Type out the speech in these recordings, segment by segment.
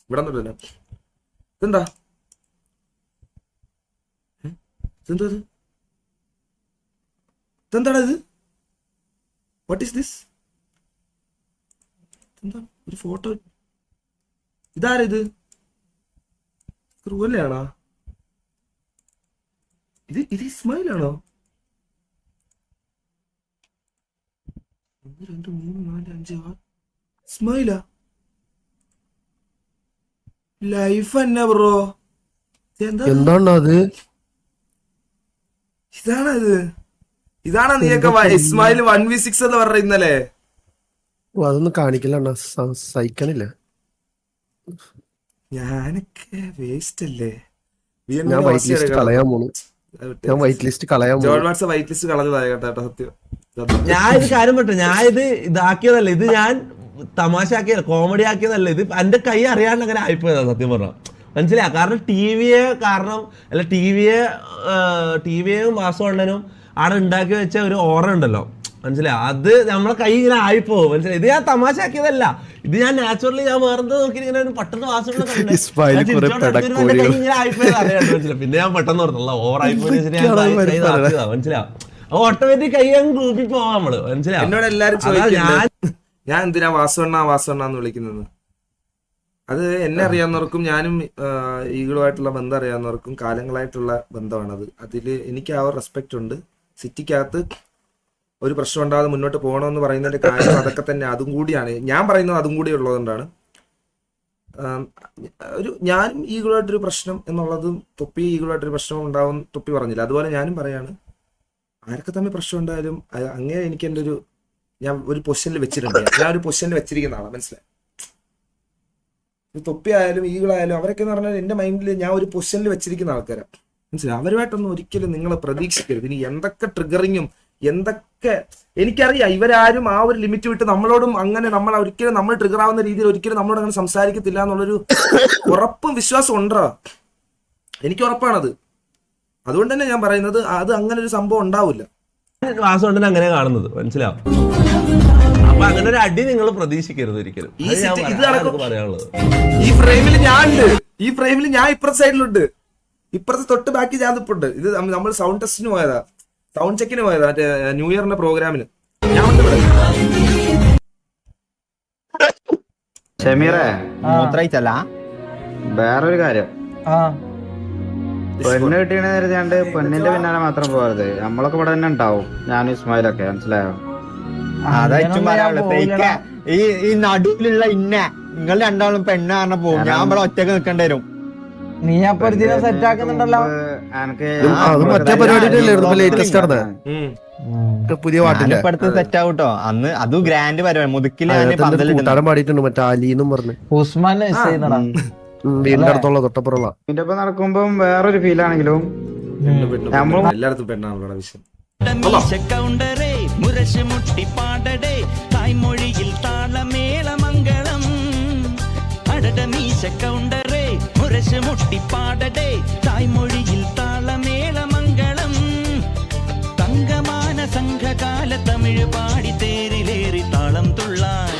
ഇവിടെ നിന്നില്ല. ഇതെന്താ ഇതെന്താ ഇത്? ഇതെന്താടാ ഇത്? What is this? എന്താ ഒരു ഫോട്ടോ? ഇതാരാ ഇത്? ക്രൂവല്ലാണോ ഇത്? ഇത് ഇസ്മായിലാണോ? 1 2 3 4 5 6 ഇസ്മായിലാ? ലൈഫ് തന്നെ ബ്രോ. എന്താണ് അത്? ഇതാണത്? ഇതാണോ നീയൊക്കെ ഇസ്മായിൽ 1v6 എന്ന് പറഞ്ഞ ഇന്നലെ? അതൊന്നും കാണിക്കില്ല, സഹിക്കണില്ല. ഞാനൊക്കെ വേസ്റ്റ് അല്ലേ? ഞാൻ വൈറ്റ് ലിസ്റ്റ് കളയാൻ പോണു. വൈറ്റ് ലിസ്റ്റ് കളഞ്ഞതായ കേട്ടോ സത്യം. ഞാൻ ഇത് കാര്യം പറ്റ, ഞാൻ ഇത് ഇതാക്കിയതല്ല, ഇത് ഞാൻ തമാശ ആക്കിയതല്ല, കോമഡി ആക്കിയതല്ല. ഇത് എന്റെ കൈ അറിയാണ്ട് അങ്ങനെ ആയിപ്പോയതാ സത്യം പറഞ്ഞ. മനസ്സിലാ? കാരണം ടിവിയെയും വാസുവണ്ണനും അവിടെ ഉണ്ടാക്കി വെച്ച ഒരു ഓറ ഉണ്ടല്ലോ, മനസ്സിലായി? അത് നമ്മളെ കൈ ഇങ്ങനെ ആയിപ്പോവും. മനസ്സിലായി? ഇത് ഞാൻ തമാശ ആക്കിയതല്ല, ഇത് ഞാൻ നാച്ചുറലി ഞാൻ വേറെന്തോ നോക്കി ഇങ്ങനെ പെട്ടെന്ന് വാസുവണ്ണ കൈ ഇങ്ങനെ ആയിപ്പോയത് അറിയാം. മനസ്സിലായി? പിന്നെ ഞാൻ പെട്ടെന്ന് പറഞ്ഞല്ലോ ഓവർ ആയിപ്പോയി. മനസ്സിലാ? ഓട്ടോമാറ്റിക് കൈ അങ്ങ് ഗ്രൂപ്പിൽ പോവാം നമ്മള്. മനസ്സിലായി? എന്നോട് എല്ലാരും ഞാൻ എന്തിനാ വാസുവണ്ണ വിളിക്കുന്നത്? അത് എന്നെ അറിയാവുന്നവർക്കും ഞാനും ഈഗിളുമായിട്ടുള്ള ബന്ധം അറിയാവുന്നവർക്കും കാലങ്ങളായിട്ടുള്ള ബന്ധമാണത്. അതില് എനിക്ക് ആ ഒരു റെസ്പെക്ട് ഉണ്ട്. സിറ്റിക്കകത്ത് ഒരു പ്രശ്നം ഉണ്ടാകാതെ മുന്നോട്ട് പോകണമെന്ന് പറയുന്നതിന്റെ കാര്യം അതൊക്കെ തന്നെ. അതും കൂടിയാണ് ഞാൻ പറയുന്നത്, അതും കൂടി ഉള്ളതുകൊണ്ടാണ്. ഞാനും ഈഗിളുമായിട്ടൊരു പ്രശ്നം എന്നുള്ളതും ഈഗിളുമായിട്ടൊരു പ്രശ്നം ഉണ്ടാവും തൊപ്പി പറഞ്ഞില്ല. അതുപോലെ ഞാനും പറയാണ്, ആരൊക്കെ തമ്മിൽ പ്രശ്നം ഉണ്ടായാലും അങ്ങനെ എനിക്ക് എൻ്റെ ഞാൻ ഒരു പൊസിഷനിൽ വെച്ചിട്ടുണ്ട്. ഞാൻ ഒരു പൊസിഷനിൽ വെച്ചിരിക്കുന്ന ആളാണ്. മനസ്സിലായി? തൊപ്പി ആയാലും ഈഗിളായാലും അവരൊക്കെ എന്ന് പറഞ്ഞാൽ എന്റെ മൈൻഡിൽ ഞാൻ ഒരു പൊസിഷനിൽ വെച്ചിരിക്കുന്ന ആൾക്കാരാണ്. മനസ്സിലായി? അവരുമായിട്ടൊന്നും ഒരിക്കലും നിങ്ങൾ പ്രതീക്ഷിക്കരുത്. ഇനി എന്തൊക്കെ ട്രിഗറിങ്ങും എന്തൊക്കെ എനിക്കറിയാം, ഇവരാരും ആ ഒരു ലിമിറ്റ് വിട്ട് നമ്മളോടും അങ്ങനെ ഒരിക്കലും നമ്മൾ ട്രിഗർ ആവുന്ന രീതിയിൽ ഒരിക്കലും നമ്മളോട് അങ്ങനെ സംസാരിക്കത്തില്ല എന്നുള്ളൊരു ഉറപ്പും വിശ്വാസം ഉണ്ടോ? എനിക്ക് ഉറപ്പാണത്. അതുകൊണ്ട് തന്നെ ഞാൻ പറയുന്നത് അത് അങ്ങനെ ഒരു സംഭവം ഉണ്ടാവില്ല. വാസുവണ്ണൻ അങ്ങനെ കാണുന്നത്. മനസ്സിലാവും? അപ്പൊ അങ്ങനെ ഒരു അടി നിങ്ങൾ പ്രതീക്ഷിക്കരുത് ഒരിക്കലും. പറയാനുള്ളത്, ഈ ഫ്രെയിമിൽ ഞാൻ ഇപ്പുറത്തെ സൈഡിലുണ്ട്, ഇപ്പുറത്തെ തൊട്ട് ബാക്കി ഞാൻ ഇപ്പുണ്ട്. ഇത് നമ്മൾ സൗണ്ട് ടെസ്റ്റിന് പോയതാ, സൗണ്ട് ചെക്കിന് പോയതാ, മറ്റേ ന്യൂ ഇയറിന്റെ പ്രോഗ്രാമിന്. ഞാൻ ഷമീറേ, വേറൊരു കാര്യം, പെണ്ണ് കിട്ടിയെന്ന് കരുതിയാണ്ട് പെണ്ണിന്റെ പിന്നാലെ മാത്രം പോകരുത്. നമ്മളൊക്കെ ഇവിടെ തന്നെ ഉണ്ടാവും, ഞാനും ഇസ്മായിലൊക്കെ. മനസ്സിലായോ? അതായിട്ടും പറയാനുള്ളത്. ഈ നടുവിലുള്ള നിങ്ങൾ രണ്ടാളും പെണ്ണ് കാരണം പോകും, ഞാൻ ഇവിടെ ഒറ്റക്ക് നിൽക്കേണ്ടി വരും. നീ അപ്പൊ ഒരു ദിനം സെറ്റ് ആക്കുന്നുണ്ടല്ലോ. പുതിയ അടുത്ത് സെറ്റ് ആവട്ടോ. അന്ന് അത് ഗ്രാൻഡ് പരിപാടി, മുതുക്കില് പാടിയിട്ടുണ്ട് മറ്റേ അലീന്നും പറഞ്ഞു. ഉസ്മാൻ വീടിന്റെ അടുത്തുള്ള തൊട്ടപ്പുറമുള്ള ഇതിന്റെ ഒപ്പം നടക്കുമ്പോ വേറൊരു ഫീൽ ആണെങ്കിലും എല്ലായിടത്തും പെണ്ണാണല്ലോ വിഷയം. തായ്മൊഴിയിൽ താളമേളമംഗളം അടടമീശക്കൗണ്ടറേ മുരശ് മുട്ടിപ്പാടടേ തായ്മൊഴിയിൽ താളമേളമംഗളം തങ്കമാന സംഘകാല തമിഴ് പാടി തേരിലേറി താളം തുള്ളാൻ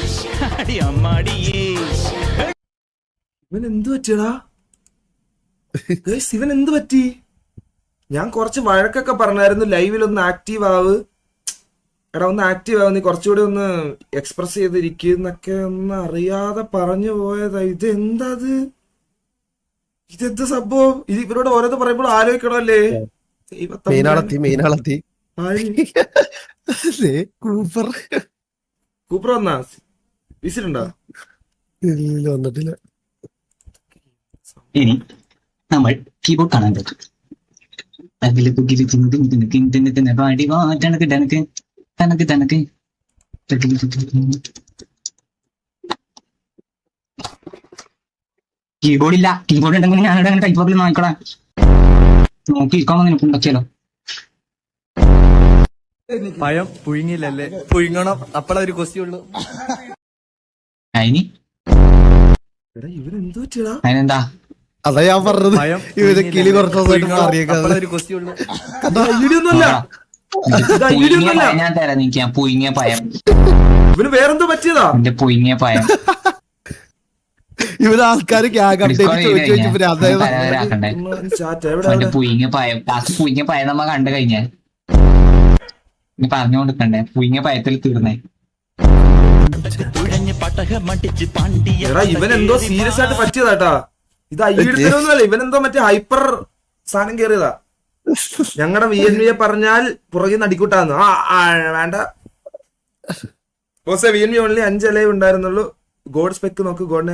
അടി അമ്മാടിയേ. ഇവൻ എന്ത് പറ്റിയടാ? ഇവൻ എന്ത് പറ്റി? ഞാൻ കുറച്ച് വഴക്കൊക്കെ പറഞ്ഞായിരുന്നു, ലൈവിൽ ഒന്ന് ആക്റ്റീവ് ആവ്, എടാ ഒന്ന് ആക്റ്റീവ് ആവും, നീ കുറച്ചുകൂടി ഒന്ന് എക്സ്പ്രസ് ചെയ്തിരിക്കുന്നൊക്കെ ഒന്ന് അറിയാതെ പറഞ്ഞു പോയതാ. ഇതെന്താ സംഭവം? ഇത് ഇവരോട് ഓരോന്ന് പറയുമ്പോൾ ആലോചിക്കണമല്ലേ? കൂപ്പർ വന്നാ വിസിലുണ്ടോ? വന്നിട്ടില്ല. ഇനി നമ്മൾ കീബോർഡ് കാണാൻ പറ്റും. പാടി വാട്ടണക്ക് ടനക്ക് തനക്ക് തനക്ക് കീബോർഡ് ഇല്ല. കീബോർഡ് ഉണ്ടെങ്കിൽ ഞാനിവിടെ അങ്ങനെ ടൈപ്പ് ഓഫിൽ നോക്കടാ, നോക്കിയിരിക്കാമോ നിനക്ക് ഉണ്ടാക്കിയാലോ? പഴം പുഴുങ്ങിയില്ലല്ലേ? പുഴുങ്ങണം, അപ്പളൊരു കൊസ്റ്റിയുള്ളൂ. അതിന് അതിനെന്താ? അതാ ഞാൻ പറഞ്ഞത്, ഇവര് കിളി കുറച്ച് ഞാൻ തരാം നിൽക്കാം. പുഴുങ്ങിയ പഴം, ഇവന് വേറെന്തോ പറ്റിയതാ? എന്റെ പുഴുങ്ങിയ പഴം. ഇവര് ആൾക്കാര് ഗ്യാഗ് അപ്ഡേറ്റ് ചോദിച്ചു അതായത് ചാറ്റ് എവിടെ പുയിങ്ങ പയ നമ്മ കണ്ടു കഴിഞ്ഞാൽ നീ പറഞ്ഞു കൊടുക്കണ്ടേ പുയിങ്ങ പയത്തിൽ തീർന്നേ. എടാ ഇവൻ എന്തോ സീരിയസ് ആയിട്ട് പറ്റിയതാട്ടാ. ഇത് ഈടുത്തരൊന്നുമല്ല, ഇവനെന്തോ മറ്റേ ഹൈപ്പർ സാധനം കേറിയതാ. ഞങ്ങളുടെ VNVയെ പറഞ്ഞാൽ പുറകെ നടിക്കൂട്ടാന്ന്. വേണ്ട ബോസെ, VNV ഓൺലി 5 ലൈവ് ഉണ്ടായിരുന്നുള്ളൂ. ഗോഡ് സ്പെക്ക് നോക്ക്, ഗോഡിന്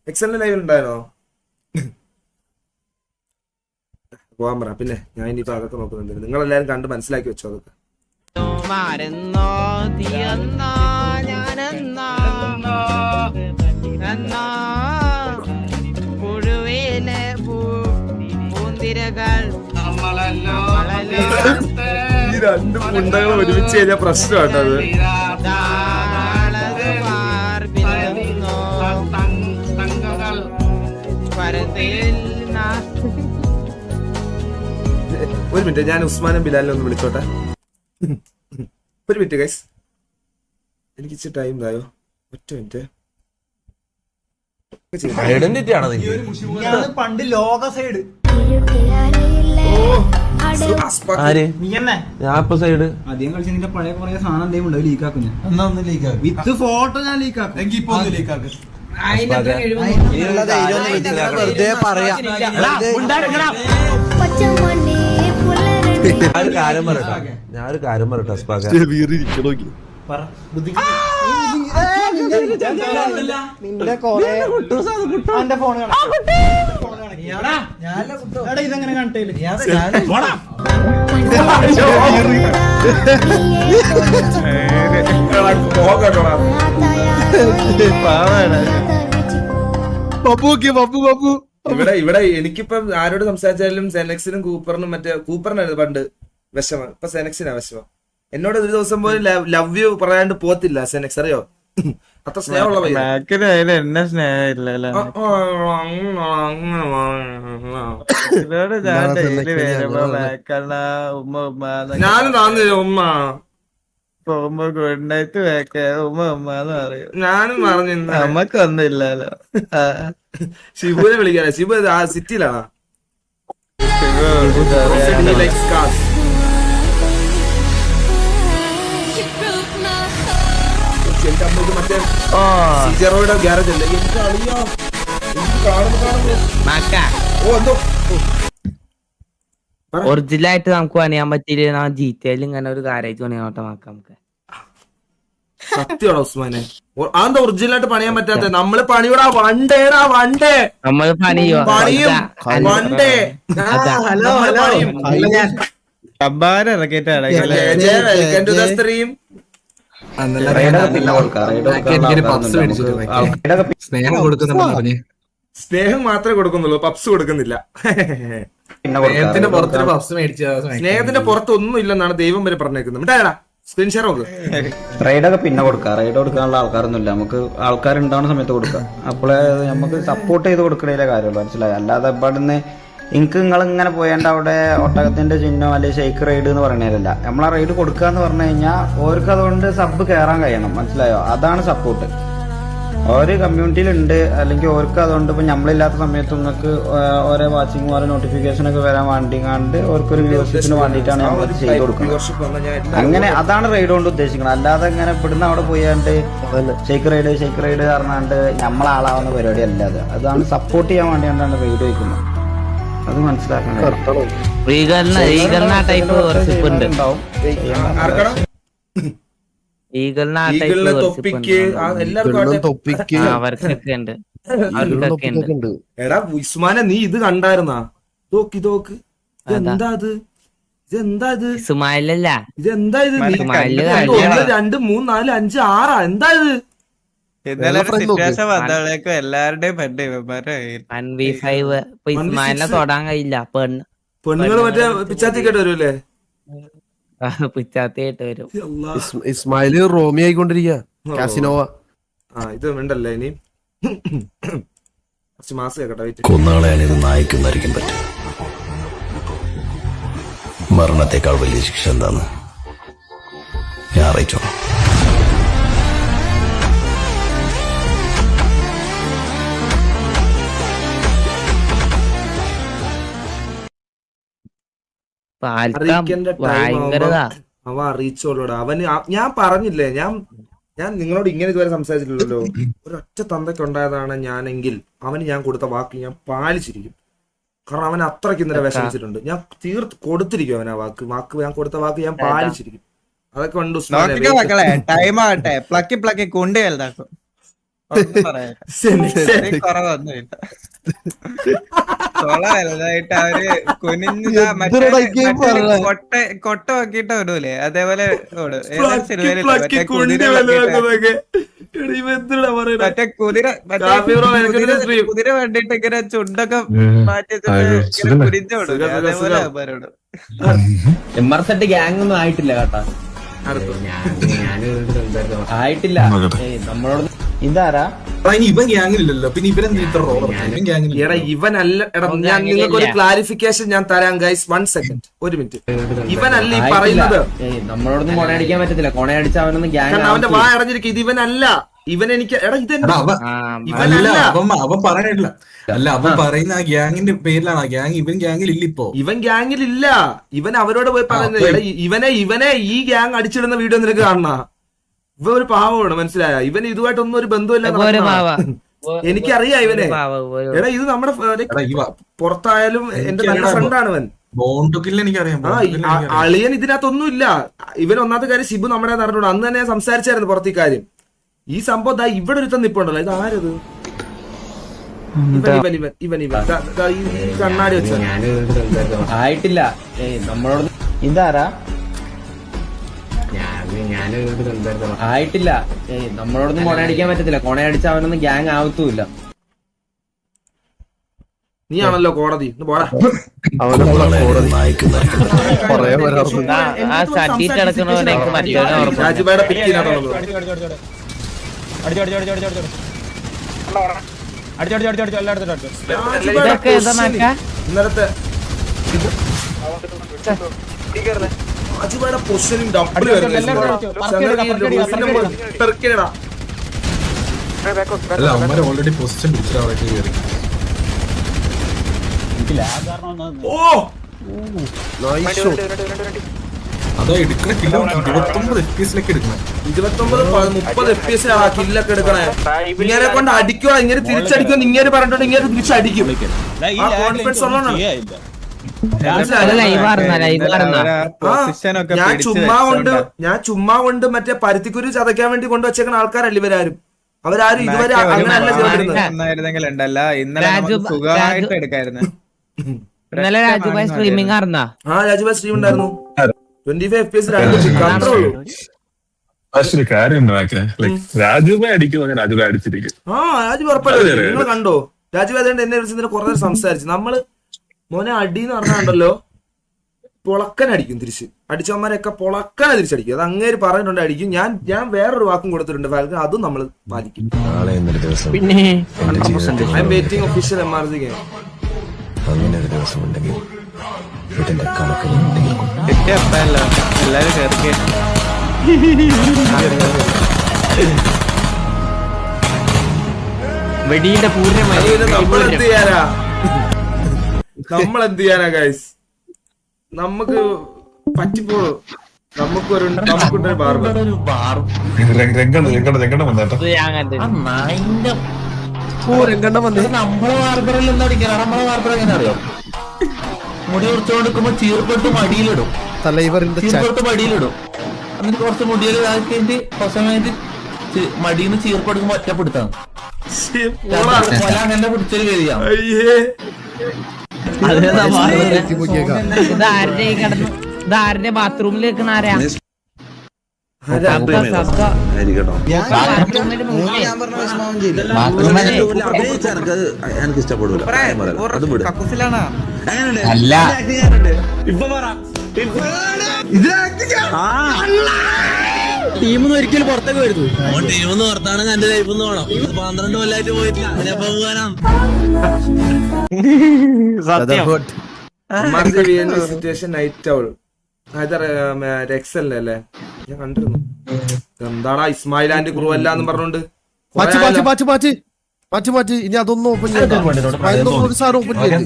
എക്സലിന് ലൈവ് ഉണ്ടായിരുന്നോ? പോകാൻ പറ. പിന്നെ ഞാൻ ഇനിയിപ്പോ അതൊക്കെ നോക്കുന്നുണ്ട്. നിങ്ങളെല്ലാരും കണ്ട് മനസ്സിലാക്കി വെച്ചോ അതൊക്കെ. ഈ രണ്ട് പുണ്ടകൾ ഒരുമിച്ച് കഴിഞ്ഞാൽ പ്രശ്നമാട്ടോ അത്. ഒരു മിനിറ്റ്, ഞാൻ ഉസ്മാനും ബിലാലിനെ ഒന്ന് വിളിച്ചോട്ടെ. ഒരു മിനിറ്റ് ഗൈസ്, എനിക്ക് ഇച്ചിരി ടൈം തായോ. ഒറ്റ മിനിറ്റ്. ഐഡന്റിറ്റി ആണോ പണ്ട് ലോക സൈഡ് ആര്? ഞാൻ ഇപ്പൊ സൈഡ് അധികം കളിച്ച് നിന്റെ പഴയ കുറെ സാധനം എന്തെങ്കിലും ഉണ്ട് ലീക്കാക്കും ഞാൻ. എന്നാ ഒന്ന് ലീക്കാക്കും വിത്ത് ഫോട്ടോ ഞാൻ ലീക്കാക്കും. എങ്കിൽ ഇപ്പൊ ഒന്ന് ലീക്കാക്കും. വെറുതെ പറയാ. ഞാനൊരു കാര്യം പറയട്ടെ അസ്പാക്ക. നിന്റെ കൊറേ ഫോൺ ഇതെങ്ങനെ കണ്ടില്ല. ഇവിടെ എനിക്കിപ്പം ആരോട് സംസാരിച്ചാലും സെനക്സിനും കൂപ്പറിനും, മറ്റേ കൂപ്പറിനായിരുന്നു പണ്ട് വിഷമം, ഇപ്പൊ സെനക്സിനാ വിഷമം. എന്നോട് ഒരു ദിവസം പോലും ലവ് യു പറയാണ്ട് പോത്തില്ല സെനക്സ്, അറിയോ? അത്ര സ്നേഹമുള്ള എന്നെ സ്നേഹമില്ല. ഞാനും താന്നില്ല ഉമ്മ. പോകുമ്പോ ഗുഡ് നൈറ്റ് വേക്കേ ഉമ്മ ഉമ്മന്ന് പറയും. ഞാനും പറഞ്ഞു നമ്മക്കൊന്നുമില്ലല്ലോ. ഷിബുവിനെ വിളിക്കാനേ. ഷിബു ആ സിറ്റിയിലാണോ? എന്റെ അമ്മക്ക് മറ്റേ സിജറോയുടെ ഗ്യാരേജ് അല്ലേ? എനിക്ക് അറിയാ, എനിക്ക് കാണുമ്പോ ഓ എന്തോ ഒറിജിനലായിട്ട് നമുക്ക് പണിയാൻ പറ്റിയില്ല. ജിറ്റയിൽ ഇങ്ങനെ ഒരു ഗാരേജ് പണിയാവട്ടെ നോക്കാം നമുക്ക്. സത്യമാണോ ഉസ്മാനെ? അതെന്താ ഒറിജിനലായിട്ട് പണിയാൻ പറ്റാത്ത? നമ്മള് പണിയൂടാ വണ്ടേടാ വണ്ടേ. നമ്മള് പണിയും വണ്ടേ. Hello hello കമ്പാരം ഇറക്കിയിട്ടാണ്. സ്നേഹം മാത്രമേ കൊടുക്കുന്നുള്ളൂ, പപ്സ് കൊടുക്കുന്നില്ല. സ്നേഹത്തിന്റെ പുറത്ത് ഒന്നും ഇല്ലെന്നാണ് ദൈവം വരെ പറഞ്ഞേക്കുന്നത്. മിട്ടായടാ സ്ക്രീൻ ഷെയർ നോക്ക്. റൈഡൊക്കെ പിന്നെ കൊടുക്കാം. റൈഡ് കൊടുക്കാനുള്ള ആൾക്കാരൊന്നുമില്ല. നമുക്ക് ആൾക്കാരുണ്ടാവുന്ന സമയത്ത് കൊടുക്കാം. അപ്പോഴേ നമുക്ക് സപ്പോർട്ട് ചെയ്ത് കൊടുക്കണേലെ കാര്യമുള്ളൂ, മനസ്സിലായി? അല്ലാതെ ഇവിടുന്ന് എനിക്ക് നിങ്ങളിങ്ങനെ പോയാണ്ട് അവിടെ ഒട്ടകത്തിന്റെ ചിഹ്നം അല്ലെങ്കിൽ ഷെയ്ക്ക് റൈഡ് എന്ന് പറയണേലല്ല. നമ്മളാ റൈഡ് കൊടുക്കുക എന്ന് പറഞ്ഞു കഴിഞ്ഞാൽ ഓർക്ക് അതുകൊണ്ട് സബ് കയറാൻ കഴിയണം, മനസ്സിലായോ? അതാണ് സപ്പോർട്ട്. ഓരോ കമ്മ്യൂണിറ്റിയിലുണ്ട്, അല്ലെങ്കിൽ ഓർക്ക് അതുകൊണ്ട് ഇപ്പൊ നമ്മളില്ലാത്ത സമയത്ത് നിങ്ങൾക്ക് ഓരോ വാച്ചിങ് ഓരോ നോട്ടിഫിക്കേഷൻ ഒക്കെ വരാൻ വേണ്ടിങ്ങാണ്ട് ഓർക്കൊരു വ്യൂവർഷിപ്പിന് വേണ്ടിയിട്ടാണ് നമ്മൾ ചെയ്ത് കൊടുക്കുന്നത്. അങ്ങനെ അതാണ് റൈഡ് കൊണ്ട് ഉദ്ദേശിക്കുന്നത്. അല്ലാതെ ഇങ്ങനെ ഇവിടുന്ന് അവിടെ പോയാണ്ട് ഷെയ്ക്ക് റൈഡ് പറഞ്ഞാണ്ട് നമ്മളാളാവുന്ന പരിപാടി അല്ല അത്. അതാണ് സപ്പോർട്ട് ചെയ്യാൻ വേണ്ടിയാണ് റൈഡ് വയ്ക്കുന്നത്. അത് മനസ്സിലാക്കണം. ടൈപ്പ് വർഷിപ്പ് ഉണ്ട്. അവർക്കൊക്കെ ഉണ്ട്. എടാ ഉസ്മാനെ, നീ ഇത് കണ്ടായിരുന്നാ? തോക്ക് ഇതെന്താ ഇത്? സുമായിലല്ല ഇതെന്താ ഇത്? 1 2 3 4 5 6 എന്താ ഇത്? വന്നേക്കും എല്ലാവരുടെയും ഇസ്മായിലിനെ തൊടാൻ കഴിയില്ല. പെണ്ണുങ്ങള് മറ്റേ പിച്ചാത്തിക്കേട്ട് വരുമല്ലേ? പിച്ചാത്തിയായിട്ട് വരും. ഇസ്മായില് റോമി ആയിക്കൊണ്ടിരിക്കുക കാസിനോവ. ഇത് വേണ്ടല്ലേ ഇനി കുറച്ച് മാസം കേട്ടോ. കൊന്നാളെയാണിത് നായ്ക്കും മരിക്കാൻ പറ്റും. മരണത്തെക്കാൾ വലിയ ശിക്ഷ എന്താന്ന് ഞാൻ അറിയിച്ചോളാം. അറിയിക്കേണ്ട ടൈം ഭയങ്കരതാ. അവ അറിയിച്ചോളൂടാ. അവന് ഞാൻ പറഞ്ഞില്ലേ, ഞാൻ നിങ്ങളോട് ഇങ്ങനെ ഇതുവരെ സംസാരിച്ചിട്ടില്ലല്ലോ. ഒരൊറ്റ തന്തയ്ക്ക് ഉണ്ടായതാണ് ഞാനെങ്കിൽ അവന് ഞാൻ കൊടുത്ത വാക്ക് ഞാൻ പാലിച്ചിരിക്കും. കാരണം അവൻ അത്രയ്ക്ക് ഇന്നലെ വിഷമിച്ചിട്ടുണ്ട്. ഞാൻ കൊടുത്തിരിക്കും അവൻ ആ വാക്ക് ഞാൻ കൊടുത്ത വാക്ക് ഞാൻ പാലിച്ചിരിക്കും. അതൊക്കെ ഉണ്ട് ഉസ്മാനെ. മക്കളെ ടൈം ആവട്ടെ, പ്ലക്കി പ്ലക്കി കൊണ്ട് വലുതാക്കും. കുറവൊന്നുമില്ല, വലുതായിട്ട് അവര് കുനിഞ്ഞ കൊട്ട നോക്കിട്ട് ഓടൂലേ, അതേപോലെ ഓടും. മറ്റേ കുതിര വേണ്ടിട്ട് ഇങ്ങനെ ചുണ്ടൊക്കെ മാറ്റി കുരിഞ്ഞോടും, അതേപോലെ അവന്മാരോടും. എംആർസെറ്റ് ഗ്യാങ് ഒന്നും ആയിട്ടില്ല കേട്ടാ, ആയിട്ടില്ല. നമ്മളോട് ഇതാരാ ഇവൻ ഗ്യാങ്ങില്ലല്ലോ, പിന്നെ ഇവരെന്താ ഇത്ര റോൾ? എടാ ഇവനല്ല. എടാ ഞാൻ നിങ്ങൾക്ക് ഒരു ക്ലാരിഫിക്കേഷൻ ഞാൻ തരാം ഗൈസ്. 1 second, 1 minute. ഇവനല്ല ഈ പറയുന്നത്. നമ്മളോടൊന്നും കൊണയടിക്കാൻ പറ്റത്തില്ല, കൊണയടിച്ച അവനൊന്നും ഗ്യാങ് അവന്റെ വാ അടഞ്ഞിരിക്കും. ഇത് ഇവനല്ല. ഇവൻ എനിക്ക് എടാ ഇതെന്താ അവൻ പറയണില്ല. അല്ല, അവൻ പറയുന്ന ആ ഗ്യാങ്ങിന്റെ പേരിലാണ്. ആ ഗ്യാങ് ഇവൻ ഗ്യാങ്ങിൽ ഇല്ല ഇപ്പൊ. ഇവൻ ഗ്യാങ്ങിൽ ഇല്ല. ഇവൻ അവരോട് പോയി പറയുന്നത് ഇവനെ ഈ ഗ്യാങ് അടിച്ചിടുന്ന വീഡിയോ നിനക്ക് കാണണ. ഇവ ഒരു പാവമാണ്, മനസ്സിലായ? ഇവൻ ഇതുമായിട്ടൊന്നും ഒരു ബന്ധമില്ല. എനിക്കറിയാം ഇവനെ. എടാ ഇത് നമ്മുടെ പുറത്തായാലും എന്റെ നല്ല ഫ്രണ്ടാണ് ഇവൻ. അളിയൻ ഇതിനകത്തൊന്നും ഇല്ല. ഇവൻ ഒന്നാമത്തെ കാര്യം ഷിബു നമ്മുടെ നടന്നോട് അന്ന് തന്നെ സംസാരിച്ചായിരുന്നു പുറത്തീ കാര്യം. ഈ സംഭവം ദാ ഇവിടെ ഒരു നിപ്പുണ്ടല്ലോ. ഇത് ആരത്? ഇവൻ കണ്ണാടി വെച്ച ആയിട്ടില്ല. നമ്മളോട് ഇതാരാ? ആയിട്ടില്ല. നമ്മളോടൊന്നും കൊണയടിക്കാൻ പറ്റത്തില്ല, കൊണയടിച്ച അവനൊന്നും ഗ്യാങ് ആവത്തുമില്ല. നീ ആണല്ലോ കോടതി. രാജുബായുടെ പിറ്റിനകത്തുള്ളത് ഇന്നലത്തെ രാജുബായുടെ പൊസിഷനും ഡബിൾ ഓൾറെഡി പൊസിഷൻ പിടിച്ചിട്ട് അതാ എടുക്കണ കിലോ 29 FPS എടുക്കണം. 29-30 FPS കില്ലൊക്കെ എടുക്കണേ. ഇങ്ങനെ കൊണ്ട് അടിക്കോ, ഇങ്ങനെ തിരിച്ചടിക്കുമെന്ന് ഇങ്ങനെ പറഞ്ഞിട്ടുണ്ട്. ഇങ്ങനെ തിരിച്ചടിക്കും. ആ കോൺഫിഡൻസ് ഉള്ളതാണ്. ഞാൻ ചുമ്മാ കൊണ്ട് മറ്റേ പരുത്തിക്കുരു ചതയ്ക്കാൻ വേണ്ടി കൊണ്ടുവച്ചേക്കുന്ന ആൾക്കാരല്ല ഇവരാരും. അവരാരും ഇതുവരെ അങ്ങനെയല്ല സുഖമായിട്ട് എടുക്കായിരുന്നു. ഇന്നലെ രാജുഭായ് സ്ട്രീമിംഗ് ആയിരുന്നാ? ആ രാജുഭായ് സ്ട്രീം ഉണ്ടായിരുന്നു. 25 FPS അത്രേ ഉള്ളൂ. രാജുഭായ് അടിക്കും, രാജുഭായ് അടിച്ചിരിക്കും. ആ രാജു ഉറപ്പല്ലേ? നിങ്ങൾ കണ്ടോ രാജുഭായ് എന്നെ വിളിച്ചതിന് കുറെ സംസാരിച്ചു. നമ്മള് മോനെ അടിന്ന് പറഞ്ഞാണ്ടല്ലോ പൊളക്കനടിക്കും. തിരിച്ച് അടിച്ചവന്മാരൊക്കെ പൊളക്കന തിരിച്ചടിക്കും. അത് അങ്ങേര് പറഞ്ഞിട്ടുണ്ട് അടിക്കും. ഞാൻ വേറൊരു വാക്കും കൊടുത്തിട്ടുണ്ട് ഫാൽക്കൻ, അതും നമ്മൾ പാലിക്കും. പിന്നെ I M waiting official MRC game. അങ്ങനെ ഒരു ദിവസം ഉണ്ടെങ്കിൽ ഇതിന്റെ കണക്ക് എല്ലാരും കേറി വെടിയുടെ നമ്മളെന്ത് ചെയ്യാനാ ഗൈസ്? നമുക്ക് പറ്റിപ്പോളൂ. നമുക്കൊരു ബാർബർ നമ്മളെ ബാർബറിൽ എന്താ അടിക്കണം? നമ്മളെ ബാർബർ എങ്ങനെ അറിയാം? മുടി കുറച്ചു കൊടുക്കുമ്പോ ചീർപ്പെട്ട് മടിയിലിടും, ചീർപ്പെട്ട് മടിയിലിടും. എന്നിട്ട് കുറച്ച് മുടിയിൽ ഇതാക്കിയിട്ട് കുറച്ച് സമയത്ത് മടിയിൽ നിന്ന് ചീർപ്പെടുക്കുമ്പോ ഒറ്റപ്പെടുത്താണ്. അങ്ങനെ പിടിച്ചൊരു വരിക. ഇതാരുടെ ബാത്റൂമിൽ വെക്കണ ആരാ? എനിക്ക് ഇഷ്ടപ്പെടില്ല. അല്ല ടീമിന്ന് ഒരിക്കലും പുറത്തേക്ക് വരുന്നു. ടീമെന്ന് പുറത്താണെങ്കിൽ എന്റെ ലൈഫ് ഒന്ന് വേണം. 12 കൊല്ലായിട്ട് പോയിട്ടില്ല. അതിനപ്പോ പോകാനാണ് സിറ്റുവേഷൻ നൈറ്റ് ഔൾ എക്സലല്ലേ ഞാൻ കണ്ടിരുന്നു. എന്താടാ ഇസ്മായിൽ ആൻഡ് ക്രൂ അല്ല എന്ന് പറഞ്ഞോണ്ട് മാറ്റി ഇനി അതൊന്നും ഓപ്പൺ ചെയ്യാൻ ഒരു സാധനം ഓപ്പൺ ചെയ്ത്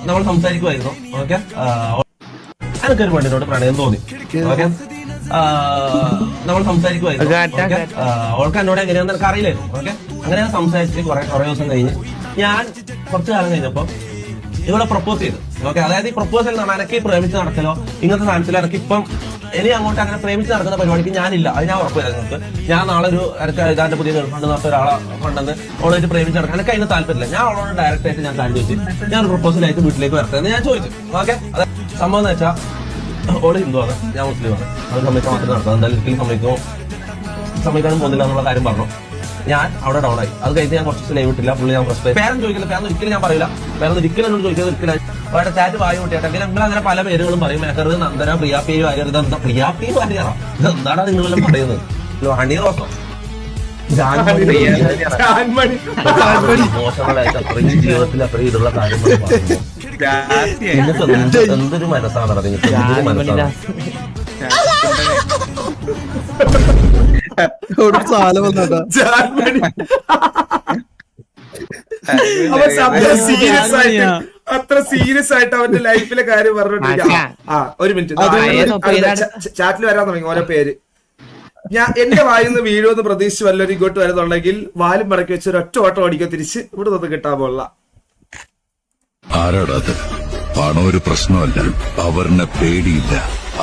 നമ്മൾ സംസാരിക്കുമായിരുന്നു. ഓക്കെ, എനിക്കൊരു പെണ്ണിനോട് പ്രണയം തോന്നി. ഓക്കെ, നമ്മൾ സംസാരിക്കുമായിരുന്നു. അവൾക്ക് എന്നോട് എങ്ങനെയാണെന്ന് എനിക്ക് അറിയില്ലായിരുന്നു. ഓക്കെ, അങ്ങനെ ഞാൻ സംസാരിച്ച് കുറെ ദിവസം കഴിഞ്ഞ് ഞാൻ കുറച്ചു കാലം കഴിഞ്ഞപ്പോ ഇവളെ പ്രപ്പോസ് ചെയ്തു. ഓക്കെ, അതായത് ഈ പ്രപ്പോസൽ എന്ന് പറഞ്ഞാൽ എനിക്ക് പ്രേമിച്ച് നടക്കലോ ഇങ്ങനത്തെ സാധനത്തിലോ എനിക്ക് ഇപ്പം ഇനി അങ്ങോട്ട് അങ്ങനെ പ്രേമിച്ച് നടക്കുന്ന പരിപാടിക്ക് ഞാനില്ല. അത് ഞാൻ ഉറപ്പുവരാം നിങ്ങൾക്ക്. ഞാൻ നാളെ ഒരു ഇതാന്റെ പുതിയ ഗേൾഫ്രണ്ട് നടത്ത ഒരാളെ കൊണ്ടുവന്ന് അവളായിട്ട് പ്രേമിച്ച് നടക്കാൻ എനിക്ക് അതിന് താല്പര്യമില്ല. ഞാൻ അവളോട് ഡയറക്റ്റ് ആയിട്ട് ഞാൻ കാര്യം ചോദിച്ചു, ഞാൻ പ്രപ്പോസലായിട്ട് വീട്ടിലേക്ക് വരട്ടെ എന്ന് ഞാൻ ചോദിച്ചു. ഓക്കെ, അത് സംഭവം എന്ന് വെച്ചാൽ ഓള് ഹിന്ദുവാണ്, ഞാൻ മുസ്ലിമാണ്. അത് സമ്മതിക്കാൻ മാത്രം നടത്താം. എന്തായാലും ഒരിക്കലും സമ്മതിക്കാനും പോകുന്നില്ല എന്നുള്ള കാര്യം പറഞ്ഞു. ഞാൻ അവിടെ ഡൗൺ ആയി. അത് കഴിഞ്ഞ് ഞാൻ കുറച്ച് ലൈവ് ഇട്ടില്ല. പുള്ളി ഞാൻ പ്രശ്നം പേരൊന്നും ചോദിക്കില്ല, പേരൊന്നും ഒരിക്കലും ഞാൻ പറയില്ല. പേരൊന്നും ഒരിക്കലും എന്നോട് ചോദിക്കുന്നത് ഒരിക്കലും അവരുടെ ചാറ്റ് വായി കൂട്ടിയാട്ടെ. അങ്ങനെ അങ്ങനെ പല പേരുകളും പറയും. മേക്കറ്, നന്ദന, പ്രിയാപ്പേര്, വാര്യർ. ഇതെന്താ പ്രിയാപ്പേര് വാര്യറാ? ഇതെന്താണ് നിങ്ങളെല്ലാം പറയുന്നത്? ഹണി റോസോ മോശങ്ങളായിട്ട് അത്രയും ജീവിതത്തിൽ അത്രയും ഇതുള്ള കാര്യങ്ങൾ എന്തൊരു മനസ്സാണ് പറഞ്ഞത്. എന്തൊരു മനസ്സാണ്. അത്ര സീരിയസ് ആയിട്ട് അവന്റെ ലൈഫിലെ കാര്യം പറഞ്ഞോണ്ടിരിക്കുക. ഒരു മിനിറ്റ്, ചാറ്റിൽ വരാൻ തുടങ്ങി ഓരോ പേര്. എന്റെ വായിന്ന് വീഴുമെന്ന് പ്രതീക്ഷിച്ച് വല്ലവരും ഇങ്ങോട്ട് വരുന്നുണ്ടെങ്കിൽ വാലും മടക്കി വെച്ച് ഒരു ഒറ്റ ഓട്ടം ഓടിക്കോ തിരിച്ച് ഇവിടെ നിന്ന് കിട്ടാൻ പോലുള്ള. ആരാടാത്? പണം ഒരു പ്രശ്നമല്ല, അവരുടെ പേടിയില്ല.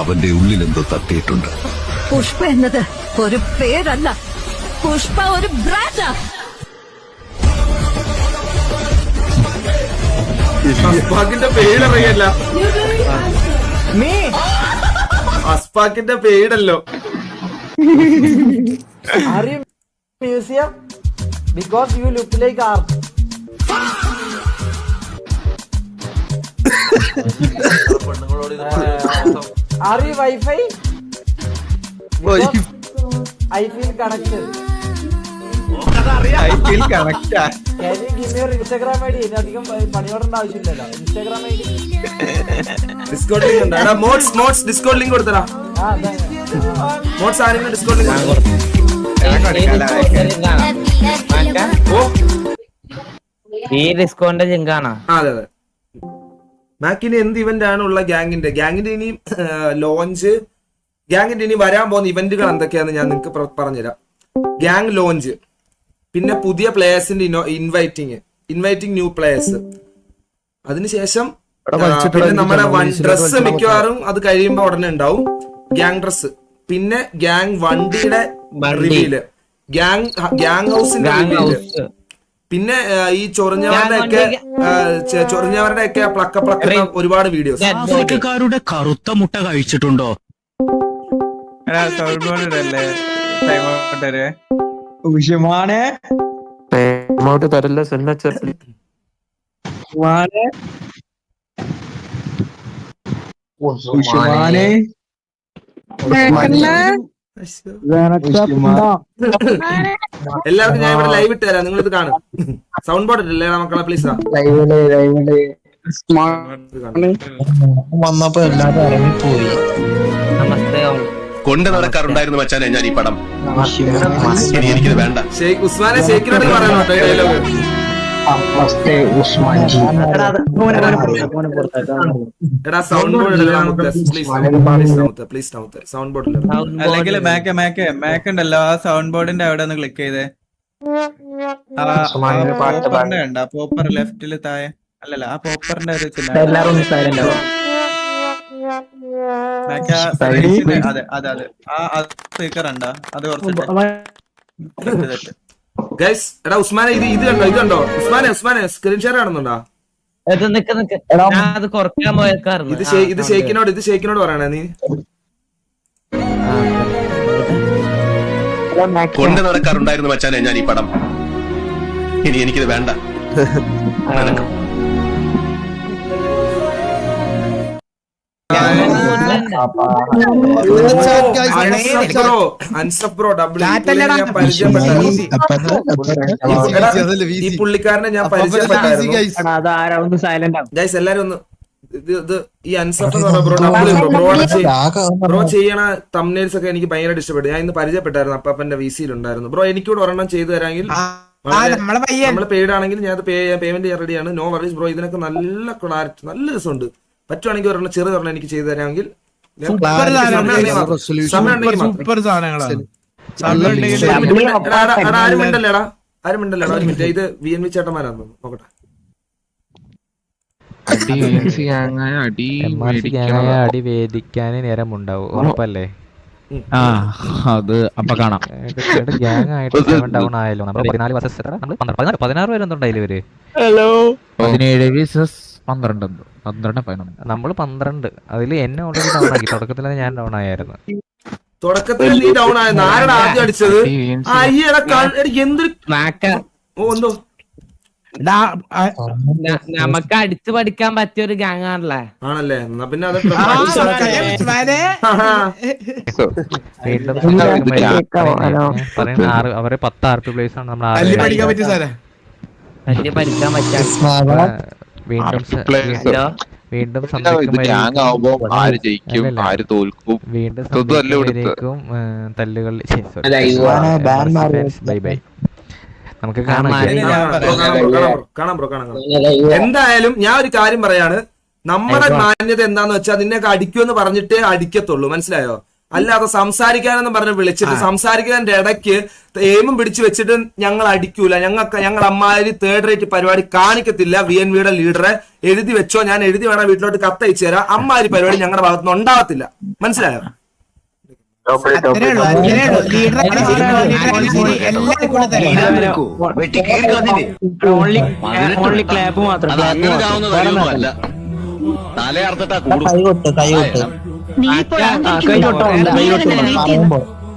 അവന്റെ ഉള്ളിൽ എന്തോ തട്ടിയിട്ടുണ്ട്. പുഷ്പ എന്നത് ഒരു പേരല്ല, പുഷ്പ ഒരു ബ്രാൻഡാ. അസ്പാക്കിന്റെ പേരറിയല്ല, അസ്പാക്കിന്റെ പേരല്ലോ. Museum because you look like art. Are you Wi-Fi? I feel connected. I feel connected. Can you give me your Instagram ID? ഇനി അധികം പണിയോടേണ്ട ആവശ്യമില്ലല്ലോ. Instagram ID. ഡിസ്കോഡ് ലിങ്ക് ഉണ്ട്. എടാ മോഡ്സ് ഡിസ്കോഡ് ലിങ്ക് കൊടുത്തടാ. മോഡ്സ് ആരെങ്കിലും ഡിസ്കോഡ് ലിങ്ക് ഈ discount ലിങ്കാണോ? അതെ അതെ. മാക്കിന് എന്ത് ഇവന്റ് ആണ് ഉള്ള ഗ്യാങ്ങിന്റെ ഇനി ലോഞ്ച്, ഗ്യാങ്ങിന്റെ ഇനി വരാൻ പോകുന്ന ഇവന്റുകൾ എന്തൊക്കെയാന്ന് ഞാൻ നിങ്ങൾക്ക് പറഞ്ഞുതരാം. ഗ്യാങ് ലോഞ്ച്, പിന്നെ പുതിയ പ്ലേയേഴ്സിന്റെ ഇൻവൈറ്റിംഗ് ന്യൂ പ്ലേയേഴ്സ്, അതിനുശേഷം പിന്നെ നമ്മുടെ ഡ്രസ് മിക്കവാറും അത് കഴിയുമ്പോ ഉടനെ ഉണ്ടാവും. ഗ്യാങ് ഡ്രസ്, പിന്നെ ഗ്യാങ് വണ്ടിയുടെ റിവീല്, ഗ്യാങ് ഹൗസിന്റെ റിവീല്, പിന്നെ ഈ ചൊറിഞ്ഞവരുടെ ഒക്കെ പ്ലക്ക ഒരുപാട് വീഡിയോസ്. ആഫ്രിക്കക്കാരുടെ കറുത്ത മുട്ട കഴിച്ചിട്ടുണ്ടോ? എല്ലാവർക്കും ഞാൻ ഇവിടെ ലൈവ് ഇട്ട് തരാം, നിങ്ങൾ ഇത് കാണും. സൗണ്ട് ബോർഡ് ഇല്ലേ മക്കളെ? പ്ലീസ് വന്നപ്പോ എല്ലാരും ഇറങ്ങിപ്പോയി. നമസ്തേ. കൊണ്ട് നടക്കാറുണ്ടായിരുന്നു മച്ചാനെ ഞാൻ ഈ പടം. ഇനി എനിക്കിത് വേണ്ട. ഉസ്മാനെ ഷെയ്ഖിനോട് പറയണോ ഡയലോഗ്? എടാ സൗണ്ട് ബോർഡ് സൗണ്ട് ബോർഡ് അല്ലെങ്കിൽ മാക്ക് ഉണ്ടല്ലോ, ആ സൗണ്ട് ബോർഡിന്റെ അവിടെ ഒന്ന് ക്ലിക്ക് ചെയ്തേ. പോപ്പറിന്റെ ഉണ്ട്, ആ പോപ്പർ ലെഫ്റ്റില് താഴെ. അല്ലല്ല, ആ പോപ്പറിന്റെ ഒരു അതെ അതെ അതെ, ആ സ്പീക്കർ ഉണ്ടോ? അത് കുറച്ച് ഗൈസ്. എടാ ഉസ്മാനെ ഇത് കണ്ടോ? ഉസ്മാനെ സ്ക്രീൻ ഷെയർ കാണുന്നുണ്ടോ? അത് കുറയ്ക്കാൻ പോയേക്കായിരുന്നു. ഇത് ഷെയ്ക്കിനോട് പറയണേ നീ. കൊണ്ട് നടക്കാറുണ്ടായിരുന്നു മച്ചാനെ ഞാൻ ഈ പടം. ഇനി എനിക്കിത് വേണ്ട. ഈ പുള്ളിക്കാരനെ ഞാൻ പരിചയപ്പെട്ടായിരുന്നു. എല്ലാരും ഒന്ന് ഈ അൻസഫ് എന്ന് പറഞ്ഞ ബ്രോ ചെയ്യണ തംബ്നെയിൽസ് ഒക്കെ എനിക്ക് ഭയങ്കര ഇഷ്ടപ്പെട്ടു. ഞാൻ ഇന്ന് പരിചയപ്പെട്ടായിരുന്നു, അപ്പന്റെ VC-യിലുണ്ടായിരുന്നു. ബ്രോ എനിക്കൂടെ ഒരെണ്ണം ചെയ്തു തരാമെങ്കിൽ നമ്മള് പെയ്ഡ് ആണെങ്കിൽ ഞാൻ പേയ്മെന്റ് ചെയ്യാൻ റെഡിയാണ്. No worries bro. ഇതിനൊക്കെ നല്ല ക്ലാരിറ്റി, നല്ല രസമുണ്ട്. പറ്റുവാണെങ്കിൽ ഒരെണ്ണം ചെറുതൊരെണ്ണം എനിക്ക് ചെയ്തു തരാമെങ്കിൽ ആരും മിണ്ടല്ലേടാ, ആരും മിണ്ടല്ലേടാ. ഒരു മിനിറ്റ്, ഇത് VNV ചേട്ടന്മാരാന്ന് നോക്കട്ടെ. അടി വേദിക്കാന് നേരമുണ്ടാവും, ഉറപ്പല്ലേ? അത് അപ്പൊ കാണാം. ഗ്യാങ് ആയിട്ട് ഡൗൺ ആയല്ലോ. നമ്മൾ 14 വർഷം 16 പേര് എന്തുണ്ടായില്ല ഇവര്. 17 vs 12 നമ്മള് 12. അതില് എന്നെ ഓൾറെഡി ഡൗൺ ആക്കി. തുടക്കത്തിൽ ഞാൻ ഡൗൺ ആയിരുന്നു. തുടക്കത്തിൽ നീ ഡൗൺ ആയിരുന്നു. ആരാണ് ആദ്യം അടിച്ചത്? എന്തൊരു എന്തോ നമുക്ക് അടിച്ചു പഠിക്കാൻ പറ്റിയ ഒരു ഗ്യാങ് ആണല്ലേ. ആണല്ലേ? എന്നാ പിന്നെ അത് അവരെ 10 RP പ്ലേസ് ആണ് നമ്മൾ പഠിക്കാൻ പറ്റാ. വീണ്ടും തല്ലുകൾ. Bye bye. നമുക്ക് കാണാം. എന്തായാലും ഞാൻ ഒരു കാര്യം പറയാണ്. നമ്മുടെ മാന്യത എന്താന്ന് വെച്ചാൽ നിന്നെയൊക്കെ അടിക്കുമെന്ന് പറഞ്ഞിട്ടേ അടിക്കത്തുള്ളൂ, മനസ്സിലായോ? അല്ലാതെ സംസാരിക്കാനെന്ന് പറഞ്ഞ് വിളിച്ചിട്ട് സംസാരിക്കുന്നതിന്റെ ഇടയ്ക്ക് എയിമും പിടിച്ചു വെച്ചിട്ട് ഞങ്ങൾ അടിക്കൂല, ഞങ്ങൾ അമ്മാതിരി 3rd rate പരിപാടി കാണിക്കത്തില്ല. VNVയുടെ ലീഡറെ എഴുതി വെച്ചോ, ഞാൻ എഴുതി വേണം വീട്ടിലോട്ട് കത്തയച്ചു തരാം. അമ്മാതിരി പരിപാടി ഞങ്ങളുടെ ഭാഗത്തുനിന്ന് ഉണ്ടാവത്തില്ല, മനസ്സിലായോ?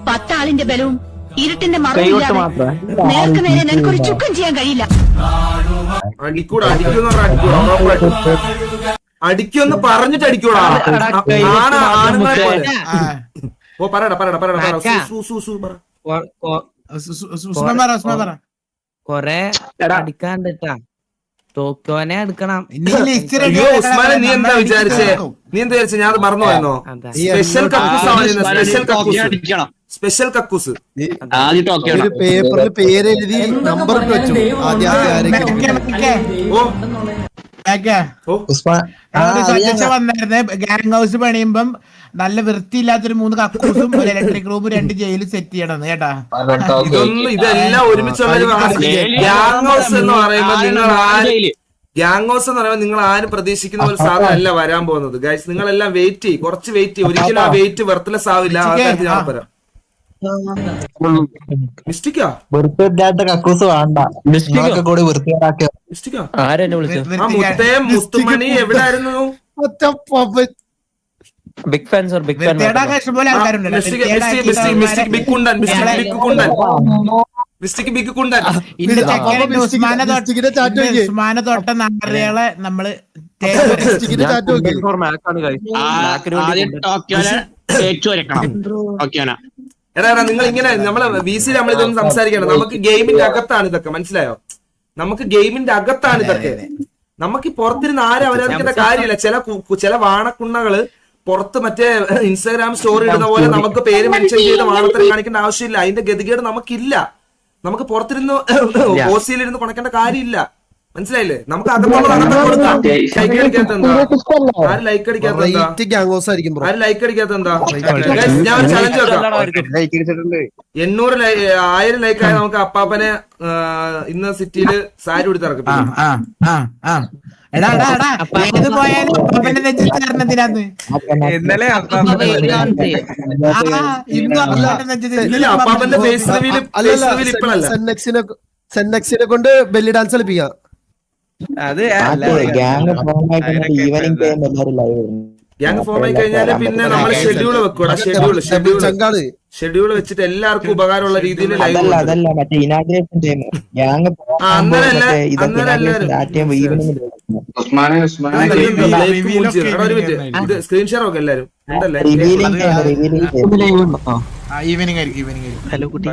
പത്താളിന്റെ ബലവും ഇരുട്ടിന്റെ മറവില്ലാതെ നേർക്ക് നേരെ നിനക്കൊരു ചുക്കം ചെയ്യാൻ കഴിയില്ല. അടിക്കൂന്ന് പറഞ്ഞിട്ട് അടിക്കൂടാ. ആണുങ്ങളെ പോലെ. ഓ പറയടാ. കൊറേ അടിക്കാണ്ടിട്ടാ. ടോക്കോനെ എടുക്കണം. ഉസ്മാനെ നീ എന്താ വിചാരിച്ചേ? ഞാൻ മറന്നു പോയെന്നോ? സ്പെഷ്യൽ കക്കൂസ് പേപ്പറിൽ പേരെഴുതി നമ്പർ ഇട്ട് വെച്ചു. വന്നായിരുന്നേ ഗ്യാങ് ഹൗസ് പണിയുമ്പം നല്ല വൃത്തിയില്ലാത്തൊരു 3 കക്കൂസും ഒരു ഇലക്ട്രിക് റൂമും 2 ജയിലും സെറ്റ് ചെയ്യണം കേട്ടാ. ഇതെല്ലാം ഒരുമിച്ചുള്ള ഗ്യാങ് ഹൗസ് എന്ന് പറയുമ്പോൾ നിങ്ങൾ ആരും പ്രതീക്ഷിക്കുന്ന ഒരു സാധനം അല്ല വരാൻ പോകുന്നത്. ഗൈസ് നിങ്ങളെല്ലാം വെയിറ്റ് ചെയ്യും, കുറച്ച് വെയിറ്റ് ചെയ്യും. ഒരിക്കലും ആ വെയിറ്റ് വെർത്ത്ലെസ് ആവില്ല. ഞാൻ പറയാം. മിസ്റ്റേക്കാ വൃത്തിയില്ലാത്ത കക്കൂസ് വേണ്ട, കൂടി വൃത്തിയാക്കിയ മുത്തുമണി എവിടായിരുന്നു? Big fan sir, big fan. ഉസ്മാനത്തോട്ടം നാരകളെ നമ്മള് എടാ നിങ്ങൾ ഇങ്ങനെ നമ്മളെ VC നമ്മളിതൊന്നും സംസാരിക്കണം. നമുക്ക് ഗെയിമിന്റെ അകത്താണ് ഇതൊക്കെ, മനസ്സിലായോ? നമുക്ക് ഗെയിമിന്റെ അകത്താണ് ഇതൊക്കെ. നമുക്ക് പുറത്തിരുന്ന് ആരും അവരറിയിക്കേണ്ട കാര്യമില്ല. ചില വാണക്കുണ്ണകള് പുറത്ത് മറ്റേ ഇൻസ്റ്റാഗ്രാം സ്റ്റോറി ഇടുന്ന പോലെ നമുക്ക് പേര് മെൻഷൻ ചെയ്ത് വാണത്തരം കാണിക്കേണ്ട ആവശ്യമില്ല. അതിന്റെ ഗതികേട് നമുക്കില്ല. നമുക്ക് പുറത്തിരുന്ന് ഓസിയിലിരുന്ന് കൊണക്കേണ്ട കാര്യമില്ല, മനസ്സിലായില്ലേ? നമുക്ക് അകത്തുള്ളത് അകത്ത് കൊടുക്കാം. ലൈക്ക് അടിക്കാത്ത എന്താ? ആര് ലൈക്ക് അടിക്കാത്ത എന്താ? ആര് ലൈക്ക് അടിക്കാത്ത എന്താ? ഞാൻ ഒരു ചലഞ്ച് വെക്കാം. 1000 ലൈക്കായ നമുക്ക് അപ്പാപ്പനെ ഇന്ന് സിറ്റിയില് സാരി ഉടുത്തിറക്കും. അപ്പാപ്പന്റെ ഫേസ് റിവീൽ ഇപ്പോഴല്ല. സെന്നക്സിനെ കൊണ്ട് ബെല്ലി ഡാൻസ് കളിപ്പിക്കാം. ഗ്യാങ് ഫോം ആയി കഴിഞ്ഞാല് പിന്നെ നമ്മൾ ഷെഡ്യൂൾ വെക്കൂടാ. ഷെഡ്യൂൾ വെച്ചിട്ട് എല്ലാവർക്കും ഉപകാരമുള്ള രീതിയിൽ ലൈവ് സ്ക്രീൻ ഷെയർ ഒക്കെ എല്ലാരും ഉണ്ടല്ലേ? ഈവനിങ് ഹലോ കുട്ടി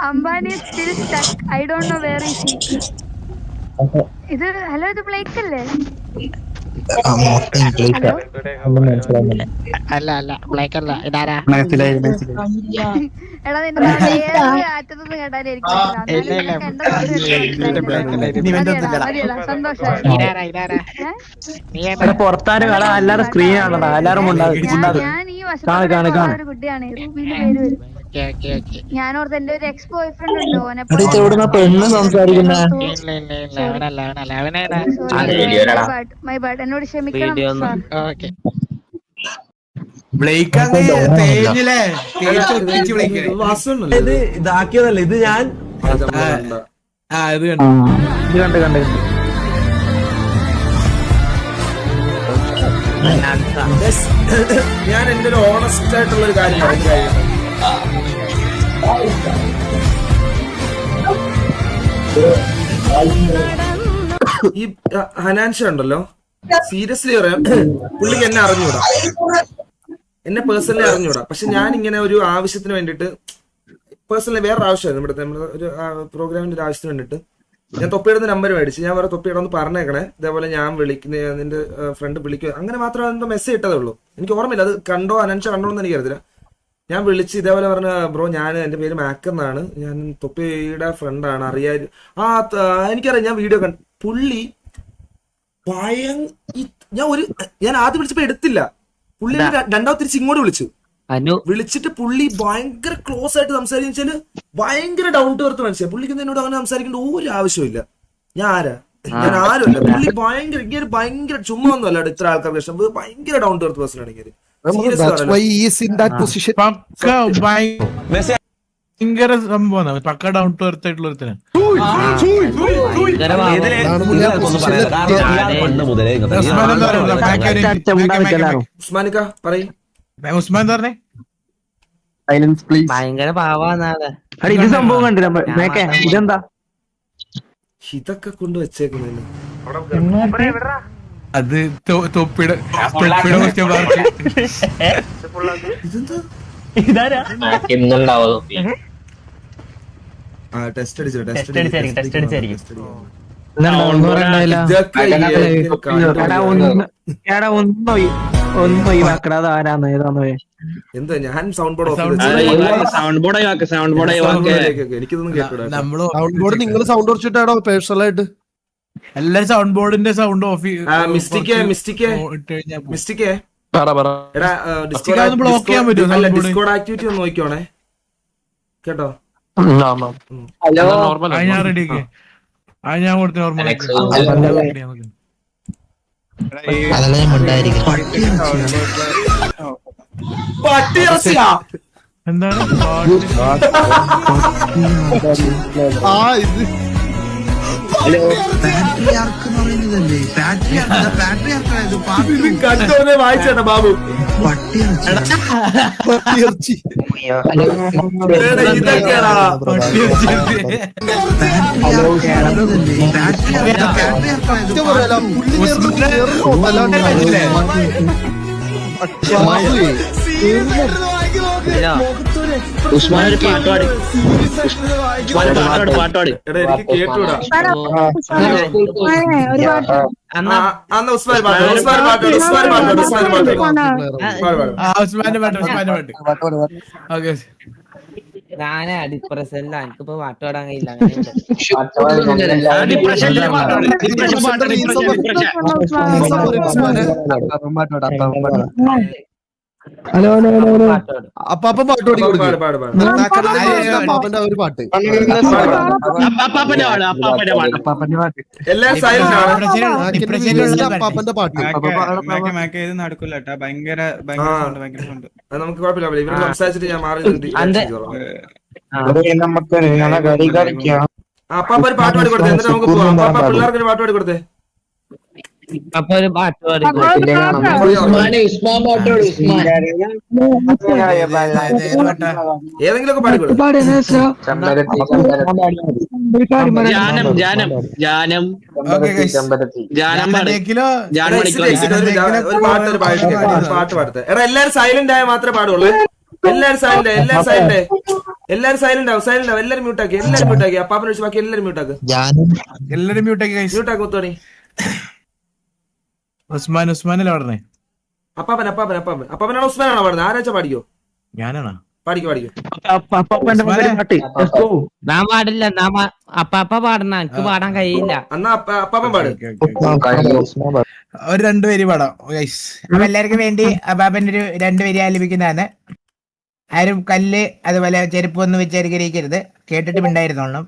Ambani is still stuck. I don't know where is he. ഇത് ഹലോ ഇത് ബ്ലേക്ക് അല്ലേ? അല്ല അല്ല ബ്ലേക്ക് അല്ല ഇതാരാ എടാ നിന്റെ ആറ്റത്തൊന്നും കേട്ടാലായിരിക്കും സന്തോഷം. പുറത്താരും കള എല്ലാരും സ്ക്രീൻ ആണല്ലോ, എല്ലാരും ഞാൻ ഈ വശത്ത് ഒരു കുട്ടിയാണ്, റൂബിന്റെ പേര് വരും. ഞാനോർത്ത് എന്റെ ഒരു എക്സ് ബോയ് ഫ്രണ്ട് ഉണ്ട്, ഓനെ പെണ്ണ് സംസാരിക്കുന്ന മൈ ബാഡ്, എന്നോട് ക്ഷമിക്കണം സാർ. ഇത് ഇതാക്കിയതല്ല, ഇത് ഞാൻ ഞാൻ എന്റെ ഒരു ഓണസ്റ്റ് ആയിട്ടുള്ള ഒരു കാര്യം ഈ ഹനാൻഷ ഉണ്ടല്ലോ, സീരിയസ്ലി പറയാം, പുള്ളിക്ക് എന്നെ അറിഞ്ഞൂടാ, എന്നെ പേഴ്സണലി അറിഞ്ഞൂടാ. പക്ഷെ ഞാൻ ഇങ്ങനെ ഒരു ആവശ്യത്തിന് വേണ്ടിയിട്ട് പേഴ്സണലി വേറൊരു ആവശ്യമായിരുന്നു, നമ്മുടെ ഒരു പ്രോഗ്രാമിന്റെ ഒരു ആവശ്യത്തിന് വേണ്ടിയിട്ട് ഞാൻ തൊപ്പിയുടെ നമ്പർ മേടിച്ചു. ഞാൻ വേറെ തൊപ്പിയുടെ ഒന്ന് പറഞ്ഞേക്കണേ, ഇതേപോലെ ഞാൻ വിളിക്കുന്ന നിന്റെ ഫ്രണ്ട് വിളിക്കുക, അങ്ങനെ മാത്രമേ എന്തോ മെസ്സേജ് ഇട്ടതേ ഉള്ളൂ. എനിക്ക് ഓർമ്മയില്ല അത് കണ്ടോ അനൻഷ കണ്ടോ എന്ന് എനിക്കറിയത്തില്ല. ഞാൻ വിളിച്ച് ഇതേപോലെ പറഞ്ഞ ബ്രോ, ഞാൻ എൻ്റെ പേര് മാക്ക് എന്നാണ്, ഞാൻ തൊപ്പിയുടെ ഫ്രണ്ടാണ്, അറിയാൻ എനിക്കറിയാം, ഞാൻ വീഡിയോ കണ്ടു. പുള്ളി ഞാൻ ആദ്യം വിളിച്ചപ്പോ എടുത്തില്ല, പുള്ളി രണ്ടാമത് തിരിച്ച് ഇങ്ങോട്ട് വിളിച്ചിട്ട് പുള്ളി ഭയങ്കര ക്ലോസ് ആയിട്ട് സംസാരിച്ചാല് ഭയങ്കര ഡൗൺ ടു എർത്ത് മനുഷ്യൻ. പുള്ളിക്ക് എന്നോട് അങ്ങനെ സംസാരിക്കേണ്ട ഒരു ആവശ്യമില്ല. ഞാൻ ആരുമല്ല, പുള്ളി ഭയങ്കര ഇങ്ങനെ ഭയങ്കര ചുമ്മാ ഒന്നും അല്ല, ഇത്ര ആൾക്കാർക്ക് ഇഷ്ടം, ഭയങ്കര ഡൗൺ ടു എർത്ത് പേഴ്സൺ ആണ് ഇങ്ങനെ. ഭയങ്കര സംഭവമാണ്, പക്ക ഡൗൺ ടു എർത്ത് ആയിട്ടുള്ള ഒരുത്തന്. ഉസ്മാൻ പറഞ്ഞേ ഭയങ്കര പാവാന്നാണ്. ഇത് സംഭവം കണ്ടില്ല ഇതെന്താ ഇതൊക്കെ കൊണ്ട് വെച്ചേക്കുന്നതിന് അത് തൊപ്പിയുടെ ക്വസ്റ്റ്യൻ മാർക്ക്. ടെസ്റ്റ് അടിച്ചിരിക്കും. ഒന്നും ഒഴിവാക്കടാ, ആരാന്ന് ഏതാന്ന് എന്താ ഞാൻ സൗണ്ട് ബോർഡ് എനിക്കിതൊന്നും കേട്ടോ. സൗണ്ട് ബോർഡ് നിങ്ങൾ സൗണ്ട് കുറച്ചിട്ടാണോ പേഴ്സണൽ ആയിട്ട് എല്ലാരും സൗണ്ട് ബോർഡിന്റെ സൗണ്ട് ഓഫ് ബ്ലോക്ക് ചെയ്യാൻ പറ്റും. ഡിസ്കോഡ് ആക്ടിവിറ്റി ഒന്ന് നോക്കിയോണേ കേട്ടോ. ഞാൻ റെഡി ആക്കി, ഞാൻ കൊടുത്ത നോർമൽ എന്താണ് വായിച്ചേട്ടാ ബാബു, ഇതൊക്കെയാടാ ഉസ്മാൻ ഒരു പാട്ടുപാടി, പാട്ടുപാടി എനിക്ക് കേട്ടൂടാ. ഉസ്മാന്റെ പാട്ട്. ഓക്കെ, ഞാനേ ഡിപ്രഷനില്ല, എനിക്കിപ്പോ പാട്ട് പാടാൻ കഴിയില്ല. ഹലോ ഹലോ ഹലോ ഹലോ അപ്പാപ്പ പാട്ട് പാടി കൊടുക്കും. അപ്പാപ്പന്റെ ഒരു പാട്ട്, അപ്പാപ്പന്റെ പാട്ട് നടക്കൂല കേട്ടാ, ഭയങ്കര നമുക്ക് കുഴപ്പമില്ല. ഇവര് സംസാരിച്ചിട്ട് ഞാൻ മാറി അപ്പാപ്പ ഒരു പാട്ട് പാടി കൊടുത്തേ, എന്നിട്ട് നമുക്ക് പോവാം. അപ്പാപ്പ പിള്ളേർക്ക് ഒരു പാട്ട് പാടി കൊടുത്തേ. അപ്പൊ ഒരു പാട്ട് പാടി ഏതെങ്കിലും പാടിക്കൊടുക്കും. പാട്ട് പാടത്തെ. എടാ എല്ലാരും സൈലന്റ് ആയ മാത്രമേ പാടുള്ളൂ. എല്ലാരും സൈലന്റ്. എല്ലാരും സൈലന്റ് ആവും, എല്ലാരും മ്യൂട്ടാക്കി, അപ്പാപ്പനെ ഒഴിച്ച് ബാക്കി എല്ലാരും മ്യൂട്ടാക്ക്, എല്ലാരും മ്യൂട്ടാക്കി മ്യൂട്ടാക്ക് മുത്തോണി. ഉസ്മാനല്ലേ പറഞ്ഞേ? അപ്പാപ്പനാണോ ഉസ്മാനാണോ പാടുന്നത്? ആരാച്ചാ പാടിക്കോ? ഞാനാണോ? പാടിക്കോ. ഞാൻ പാടില്ല, അപ്പാപ്പ പാടണ, എനിക്ക് പാടാൻ കഴിയില്ല. എന്നാ അപ്പാപ്പൻ പാട്. ഒരു 2 വരി പാടാം. എല്ലാവർക്കും വേണ്ടി അപ്പാപ്പന്റെ ഒരു 2 വരി ആലപിക്കുന്നതാണ്. ആരും കല്ല് അതുപോലെ ചെരുപ്പ് ഒന്നും വെച്ച് അനുഗ്രഹിക്കരുത്, കേട്ടിട്ട് മിണ്ടായിരുന്നോളണം.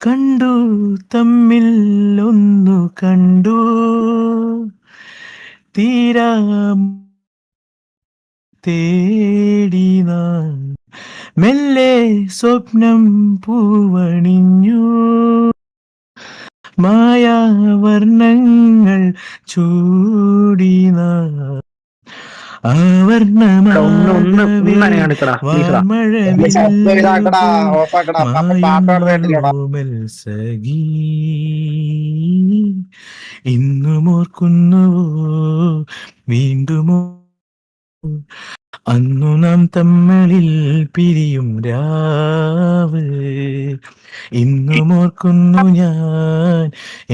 കണ്ടു തമ്മിൽ ഒന്നു കണ്ടു തീരാ തേടി നാം മെല്ലെ സ്വപ്നം പൂവണിഞ്ഞു മായാവർണ്ണങ്ങൾ ചൂടി നാം ഇന്നുമോർക്കുന്നുവോ വീണ്ടുമോ അന്നു നാം തമ്മിൽ പിരിയും രാവ്, ഇന്നുമോർക്കുന്നു ഞാൻ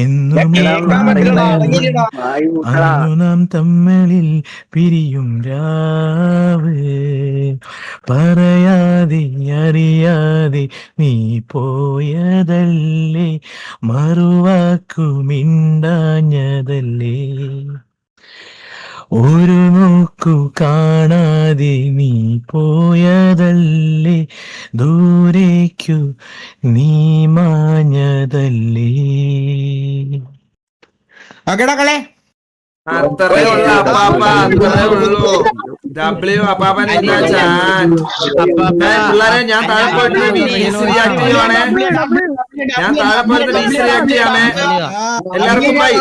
എന്നും അന്നു നാം തമ്മിൽ പിരിയും രാവ്, പറയാതെ അറിയാതെ നീ പോയതല്ലേ, മറുവാക്കുമിണ്ടാഞ്ഞതല്ലേ, ഒരു നോക്കു കാണാതെ നീ പോയതല്ലേ, ദൂരേക്കു നീ മാഞ്ഞതല്ലേ. ഓക്കേടക്കളെ അത്രേ ഉള്ളു അപ്പാപ്പ, അത്രേ ഉള്ളൂ. അപ്പാപ്പനെ പിള്ളേരെ ഞാൻ താഴെ പോയിട്ട് റീആക്ട് ചെയ്യുവാണേ, എല്ലാവർക്കും bye,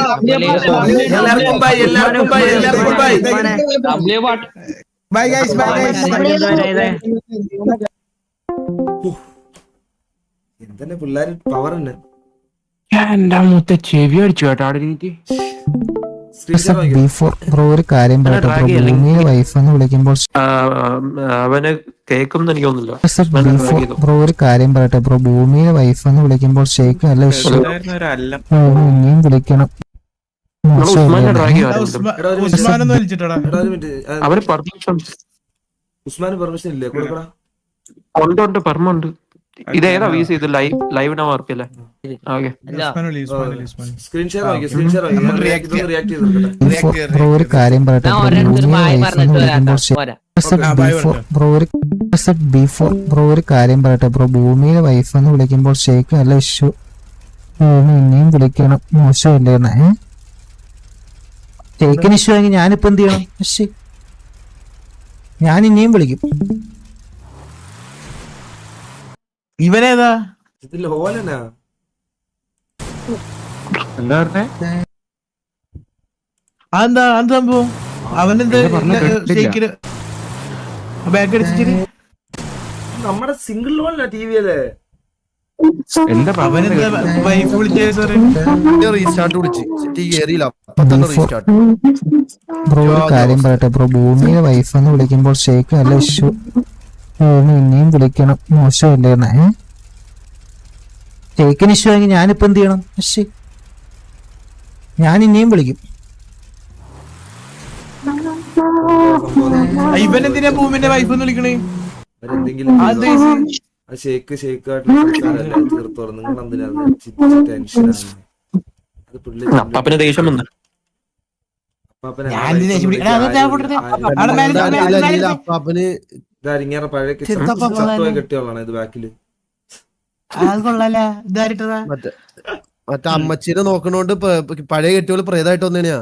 bye guys, bye guys. എന്തെന്നെ പിള്ളേര് പവർ തന്നെ. എന്റെ മുത്ത ചെവി അടിച്ചു കേട്ടോ അവിടെ എനിക്ക്. ബ്രോ ഒരു കാര്യം പറയട്ടെ ബ്രോ, ഭൂമിയുടെ വൈഫ് എന്ന് വിളിക്കുമ്പോൾ അവന് കേൾക്കും എനിക്ക് തോന്നുന്നില്ല. ബ്രോ ഒരു കാര്യം പറയട്ടെ ബ്രോ, ഭൂമിയുടെ വൈഫ് എന്ന് വിളിക്കുമ്പോൾ ഷേക്ക് നല്ല ഇഷ്ടം, ഇനിയും വിളിക്കണം. ഉസ്മാന് പെർമിഷൻ ഇല്ലേ? കൊടുക്കടാ. ഉണ്ട് പെർമുണ്ട്. ഇതേതാ വീസ് ചെയ്ത് ലൈവിനാ മാർക്കല്ലേ? ബ്രോ ഒരു കാര്യം പറയട്ടെ ബ്രോ, ഒരു കാര്യം പറയട്ടെ ബ്രോ, ഭൂമിയുടെ വൈഫ് എന്ന് വിളിക്കുമ്പോൾ ഷേക്ക് നല്ല ഇഷ്യൂ, ഇനിയും വിളിക്കണം. മോശമല്ലേ? ഷേക്കിന് ഇഷ്യൂ ആണെങ്കിൽ ഞാനിപ്പോ എന്ത് ചെയ്യണം? ഞാൻ ഇനിയും വിളിക്കും. ഇവനേതാ? ഇതിൽ ഹോലനാ എന്താ പറഞ്ഞേ? അതെന്താ സംഭവം? അവനെന്താ ബാക്ക് അടിച്ചിട്ട്? നമ്മുടെ സിംഗിൾ ലോണിലാ ടി വിയിലെ. അവനെന്താ വൈഫ് റീസ്റ്റാർട്ട് ബ്രോ ഒരു കാര്യം പറയട്ടെ ബ്രോ, ഭൂമിയുടെ വൈഫ് എന്ന് വിളിക്കുമ്പോൾ ഷേക്ക് നല്ല ഇഷ്യൂ, ഇനിയും വിളിക്കണം. മോശമല്ലേ? ഷേക്കിന് ഇഷ്യൂ ആണെങ്കിൽ ഞാനിപ്പോ എന്ത് ചെയ്യണം? ഞാൻ ഇനിയും വിളിക്കും. ഇവനെന്തിനാ ഭൂമിന്റെ വൈഫ് എന്ന് വിളിക്കണേ? ഷേക്ക് ഷേക്കായിട്ടുള്ള സംസാരമല്ല തീർത്തോളൂ. നിങ്ങൾ എന്തിനാണ് ടെൻഷനാണ്? അത് പിള്ളേർ അപ്പാപ്പന് ദേഷ്യം വന്നു. ഇങ്ങനെ പഴയ കെട്ടിയോളാണ് ഇത് ബാക്കില്. മറ്റേ അമ്മച്ചീനെ നോക്കണോണ്ട് പഴയ കെട്ടിയോള് പ്രേതായിട്ട് വന്നേനെയാ.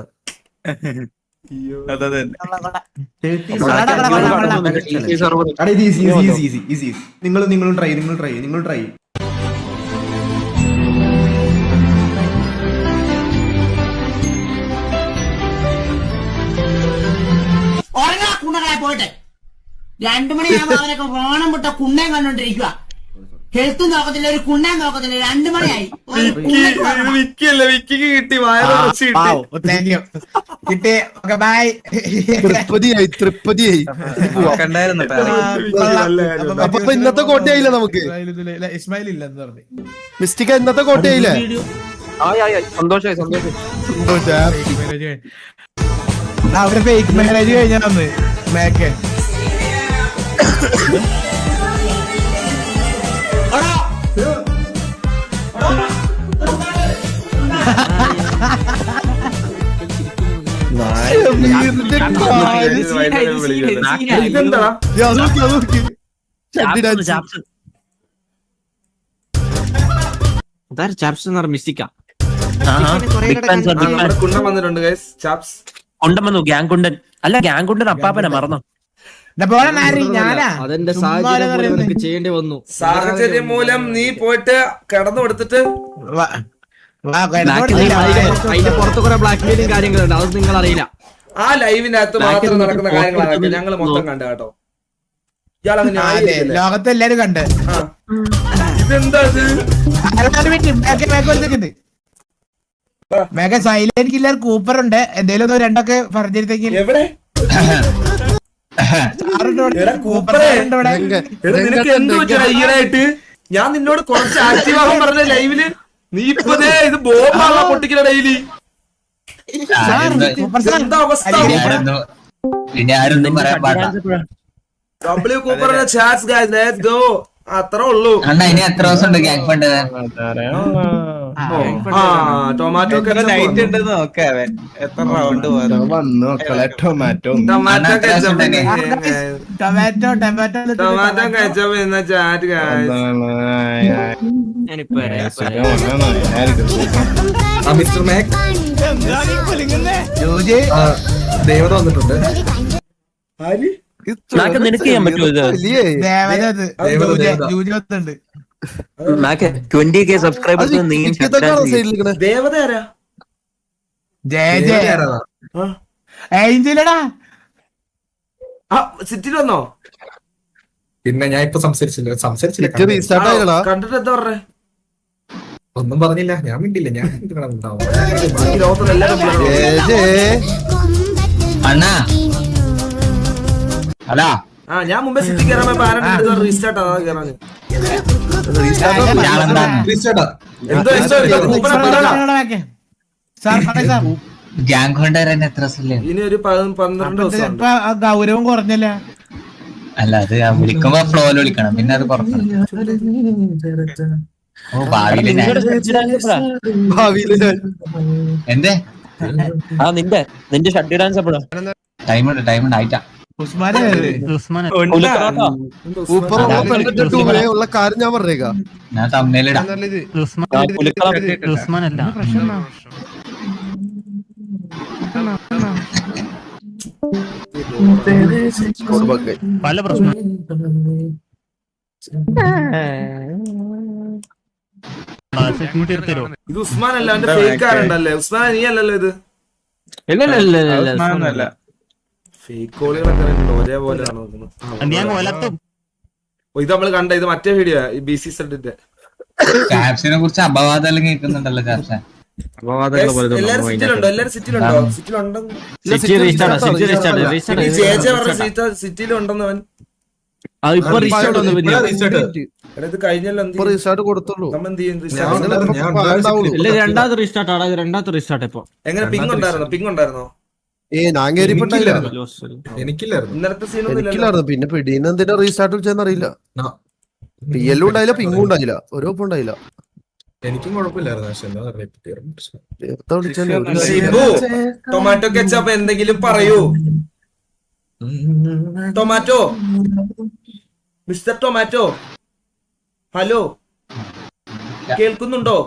നിങ്ങളും ട്രൈ. പോട്ടെ 2 മണിയാകുമ്പോ അവനൊക്കെ ഓണം വിട്ട കുണ്ണയും കണ്ടോണ്ടിരിക്കുക. ഹെൽത്ത് നോക്കത്തില്ല, ഒരു കുണ്ണാൻ നോക്കത്തില്ല. 2 മണിയായി. വിക്കിക്ക് കിട്ടി കിട്ടി. ബൈ. തൃപ്പതിയായി. അപ്പൊ ഇന്നത്തെ കോട്ടയായില്ല നമുക്ക്. ഇസ്മായിൽ ഇല്ലെന്ന് പറഞ്ഞു. മിസ്റ്റിക്ക ഇന്നത്തെ കോട്ടയായില്ലേ? സന്തോഷായി. അവര് ഫേക്ക് മാരേജ് കഴിഞ്ഞാ മേക്ക്. ഇതെന്താ മിസ്റ്റിക്ക കുണ്ടം വന്നിട്ടുണ്ട് ഗൈസ്. ചാപ്സ് കൊണ്ടൻ വന്നു. ഗ്യാങ് കുണ്ടൻ അല്ല, ഗ്യാങ് കുണ്ടൻ അപ്പാപ്പന മറന്നോ? അതെന്റെ സാഹചര്യം ചെയ്യേണ്ടി വന്നു. സാഹചര്യം മൂലം നീ പോയിട്ട് കിടന്നു കൊടുത്തിട്ട് അതിന്റെ പുറത്ത് കുറെ ബ്ലാക്ക് മെയിലും കാര്യങ്ങളുണ്ട്, അത് നിങ്ങൾ അറിയില്ല. ആ ലൈവിനകത്ത് മാത്രം നടക്കുന്ന കാര്യങ്ങളാണ് ഞങ്ങൾ മൊത്തം കണ്ട കേട്ടോ. ഇയാളങ്ങനെ ലോകത്തെല്ലാരും കണ്ട്. ഇതെന്താ മേഘ സൈലന്റ് കില്ലർ കൂപ്പർ ഉണ്ട്. എന്തേലും 2 പറഞ്ഞിരുന്നെങ്കിൽ. എവിടെ നിനക്ക് എന്ത് പറ്റിയ ഈടായിട്ട്? ഞാൻ നിന്നോട് കുറച്ച് ആക്റ്റീവ് ആകാൻ പറഞ്ഞ ലൈവില്. നീ ഇപ്പതേ ഇത് ബോംബാണോ പൊട്ടിക്കണ ഡെയിലി? എന്താ അവസ്ഥ? കൂപ്പറിന്റെ ചാറ്റ്സ് ഗൈസ്, ലെറ്റ്സ് ഗോ. അത്രേ ഉള്ളൂ. എത്ര ദിവസം ഉണ്ട് ഗ്യാങ് ഫണ്ട്? ടൊമാറ്റോ കഴിച്ചപ്പോ ഇന്ന ചാറ്റ് മിസ്റ്റർ മാക് ദേവത വന്നിട്ടുണ്ട്. നിനക്ക് ചെയ്യാൻ പറ്റുമോ ഇത്? 20K subscribers. ദേവത ആരാ? സിറ്റിയിൽ വന്നോ? പിന്നെ ഞാൻ ഇപ്പൊ സംസാരിച്ചില്ല കണ്ടിട്ട് എന്താ പറഞ്ഞേ? ഒന്നും പറഞ്ഞില്ല, ഞാൻ മിണ്ടില്ല. ഞാൻ അണ്ണാ അല്ല ഞാൻ മുമ്പേ സിറ്റി കയറാൻ റീസ്റ്റാർട്ട് കയറാൻ ഗ്യാങ് കൊണ്ടുവരാൻ എത്ര ദിവസം? ഇനി ഒരു 12 ദിവസം. ഗൗരവം കുറഞ്ഞല്ല. അല്ല, അത് വിളിക്കുമ്പോ ഫ്ലോയിൽ വിളിക്കണം, പിന്നെ അത് കുറക്കണം. ഓ ഭാവിയില് എന്തേ നിന്റെ ഷഡ് ഡാൻസ് എപ്പോഴാ? ടൈമുണ്ട് ആയിട്ടാ. ഉള്ള കാര്യം ഞാൻ പറഞ്ഞേക്കാം. ഞാൻ തമ്മിലിടാം. പല പ്രശ്നം. ഇത് ഉസ്മാൻ അല്ല, അവന്റെ ഫേക്ക് ആരുണ്ടല്ലേ? ഉസ്മാൻ നീ അല്ലല്ലോ ഇത്? ഫേക്ക് കോളികളൊക്കെ ഒരേപോലെ ഇത് നമ്മള് കണ്ട. ഇത് മറ്റേ വീഡിയോ BC സെഡിന്റെ. ക്യാപ്ഷനെ കുറിച്ച് അപവാദം കേൾക്കുന്നുണ്ടല്ലോ. ക്യാപ്ഷൻ എല്ലാരും സിറ്റിയിലുണ്ടോ? സിറ്റിയിലുണ്ടെന്ന് അവൻ ഇത് കഴിഞ്ഞല്ലോ. രണ്ടാമത്തെ റീസ്റ്റാർട്ട് ഇപ്പൊ എങ്ങനെ പിങ് ഉണ്ടായിരുന്നോ? എനിക്കില്ലായിരുന്നു. പിന്നെ പിടീന്ന് എന്തിനാ റീസ്റ്റാർട്ട് വിളിച്ചെന്ന് അറിയില്ല. PL ഉണ്ടായില്ല, പിങ്ങും ഉണ്ടായില്ല, ഓരോ ഉണ്ടായില്ല. എനിക്കും കുഴപ്പമില്ലായിരുന്നു. ടൊമാറ്റോ കെച്ചപ്പ് എന്തെങ്കിലും പറയൂ. ടൊമാറ്റോ, മിസ്റ്റർ ടൊമാറ്റോ, ഹലോ, കേൾക്കുന്നുണ്ടോ?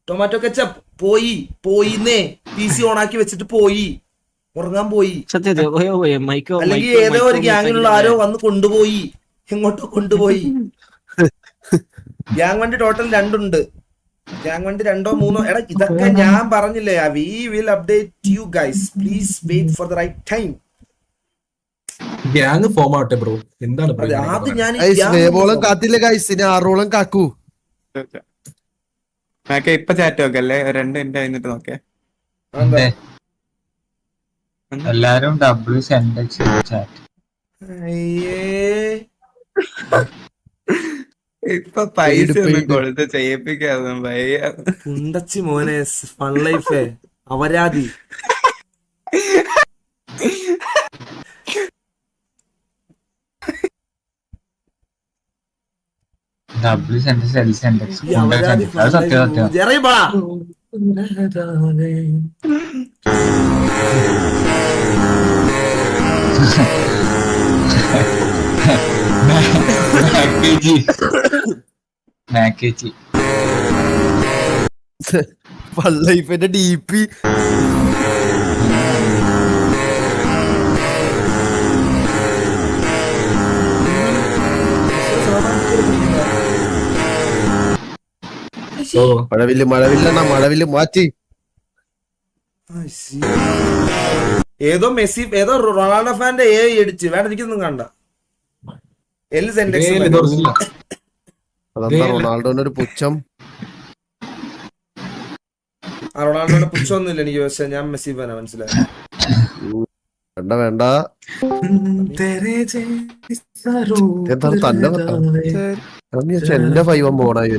ടൊമാറ്റോ കെച്ചപ്പ് പോയിന്നേ. PC ഓണാക്കി വെച്ചിട്ട് പോയി, ഉറങ്ങാൻ പോയി. അല്ലെങ്കിൽ ഏതോ ഒരു ഗ്യാങ്ങിലുള്ള ആരോ വന്ന് കൊണ്ടുപോയി. എങ്ങോട്ടോ കൊണ്ടുപോയി. ഗ്യാങ് വണ്ടി ടോട്ടൽ 2 ഉണ്ട്. ഗ്യാങ് വണ്ടി 2 or 3. എടാ ഇതൊക്കെ ഞാൻ പറഞ്ഞില്ലേ, we will update you guys. Please wait for the right time. Gang form ആവട്ടെ ബ്രോ. എന്താണ് bro അതെ, ഇങ്ങനെ അത് പറയുന്നത്? ഞാൻ വേവോളം കാത്തില്ല ഗൈസ്, ഇനി 6 ഓളം കാക്കൂ. ഇപ്പൊ ചാറ്റ് നോക്കല്ലേ, 2 മിനിറ്റ് കഴിഞ്ഞിട്ട് നോക്കേ. എല്ലാരും ഡബ്ല്യു സെൻഡ് ചാറ്റ്. ഇപ്പൊ പൈസ ഒന്നും കൊടുത്ത് ചെയ്യിപ്പിക്കാതെ ഭയ. കുണ്ടച്ചി മോനെ, ഫൺ ലൈഫേ അവരാതി. ഡബ്ല്യു സെൻഡ് സെൽ സെൻഡ് ഈ അവരാതി അത് സത്യം സത്യം. ജെറി ബാ. മാക്കേജി ലൈഫിന്റെ DP മഴവില്ല മാറ്റി. ഏതോ മെസ്സി ഏതോ റൊണാൾഡോ ഫാന്റെ അടിച്ച് വേണ്ട, എനിക്കൊന്നും കണ്ട. എൽ സെൻഡെക്സ് ഇത് original ആ. അതെന്താ റൊണാൾഡോന്റെ ഒരു പുച്ഛം? റൊണാൾഡോയുടെ പുച്ഛമൊന്നുമില്ല എനിക്ക്, പക്ഷെ ഞാൻ മെസ്സി ഫാനാ, മനസ്സിലായി. വേണ്ട എന്താണ് തന്നെ എന്റെ 5 പോണായി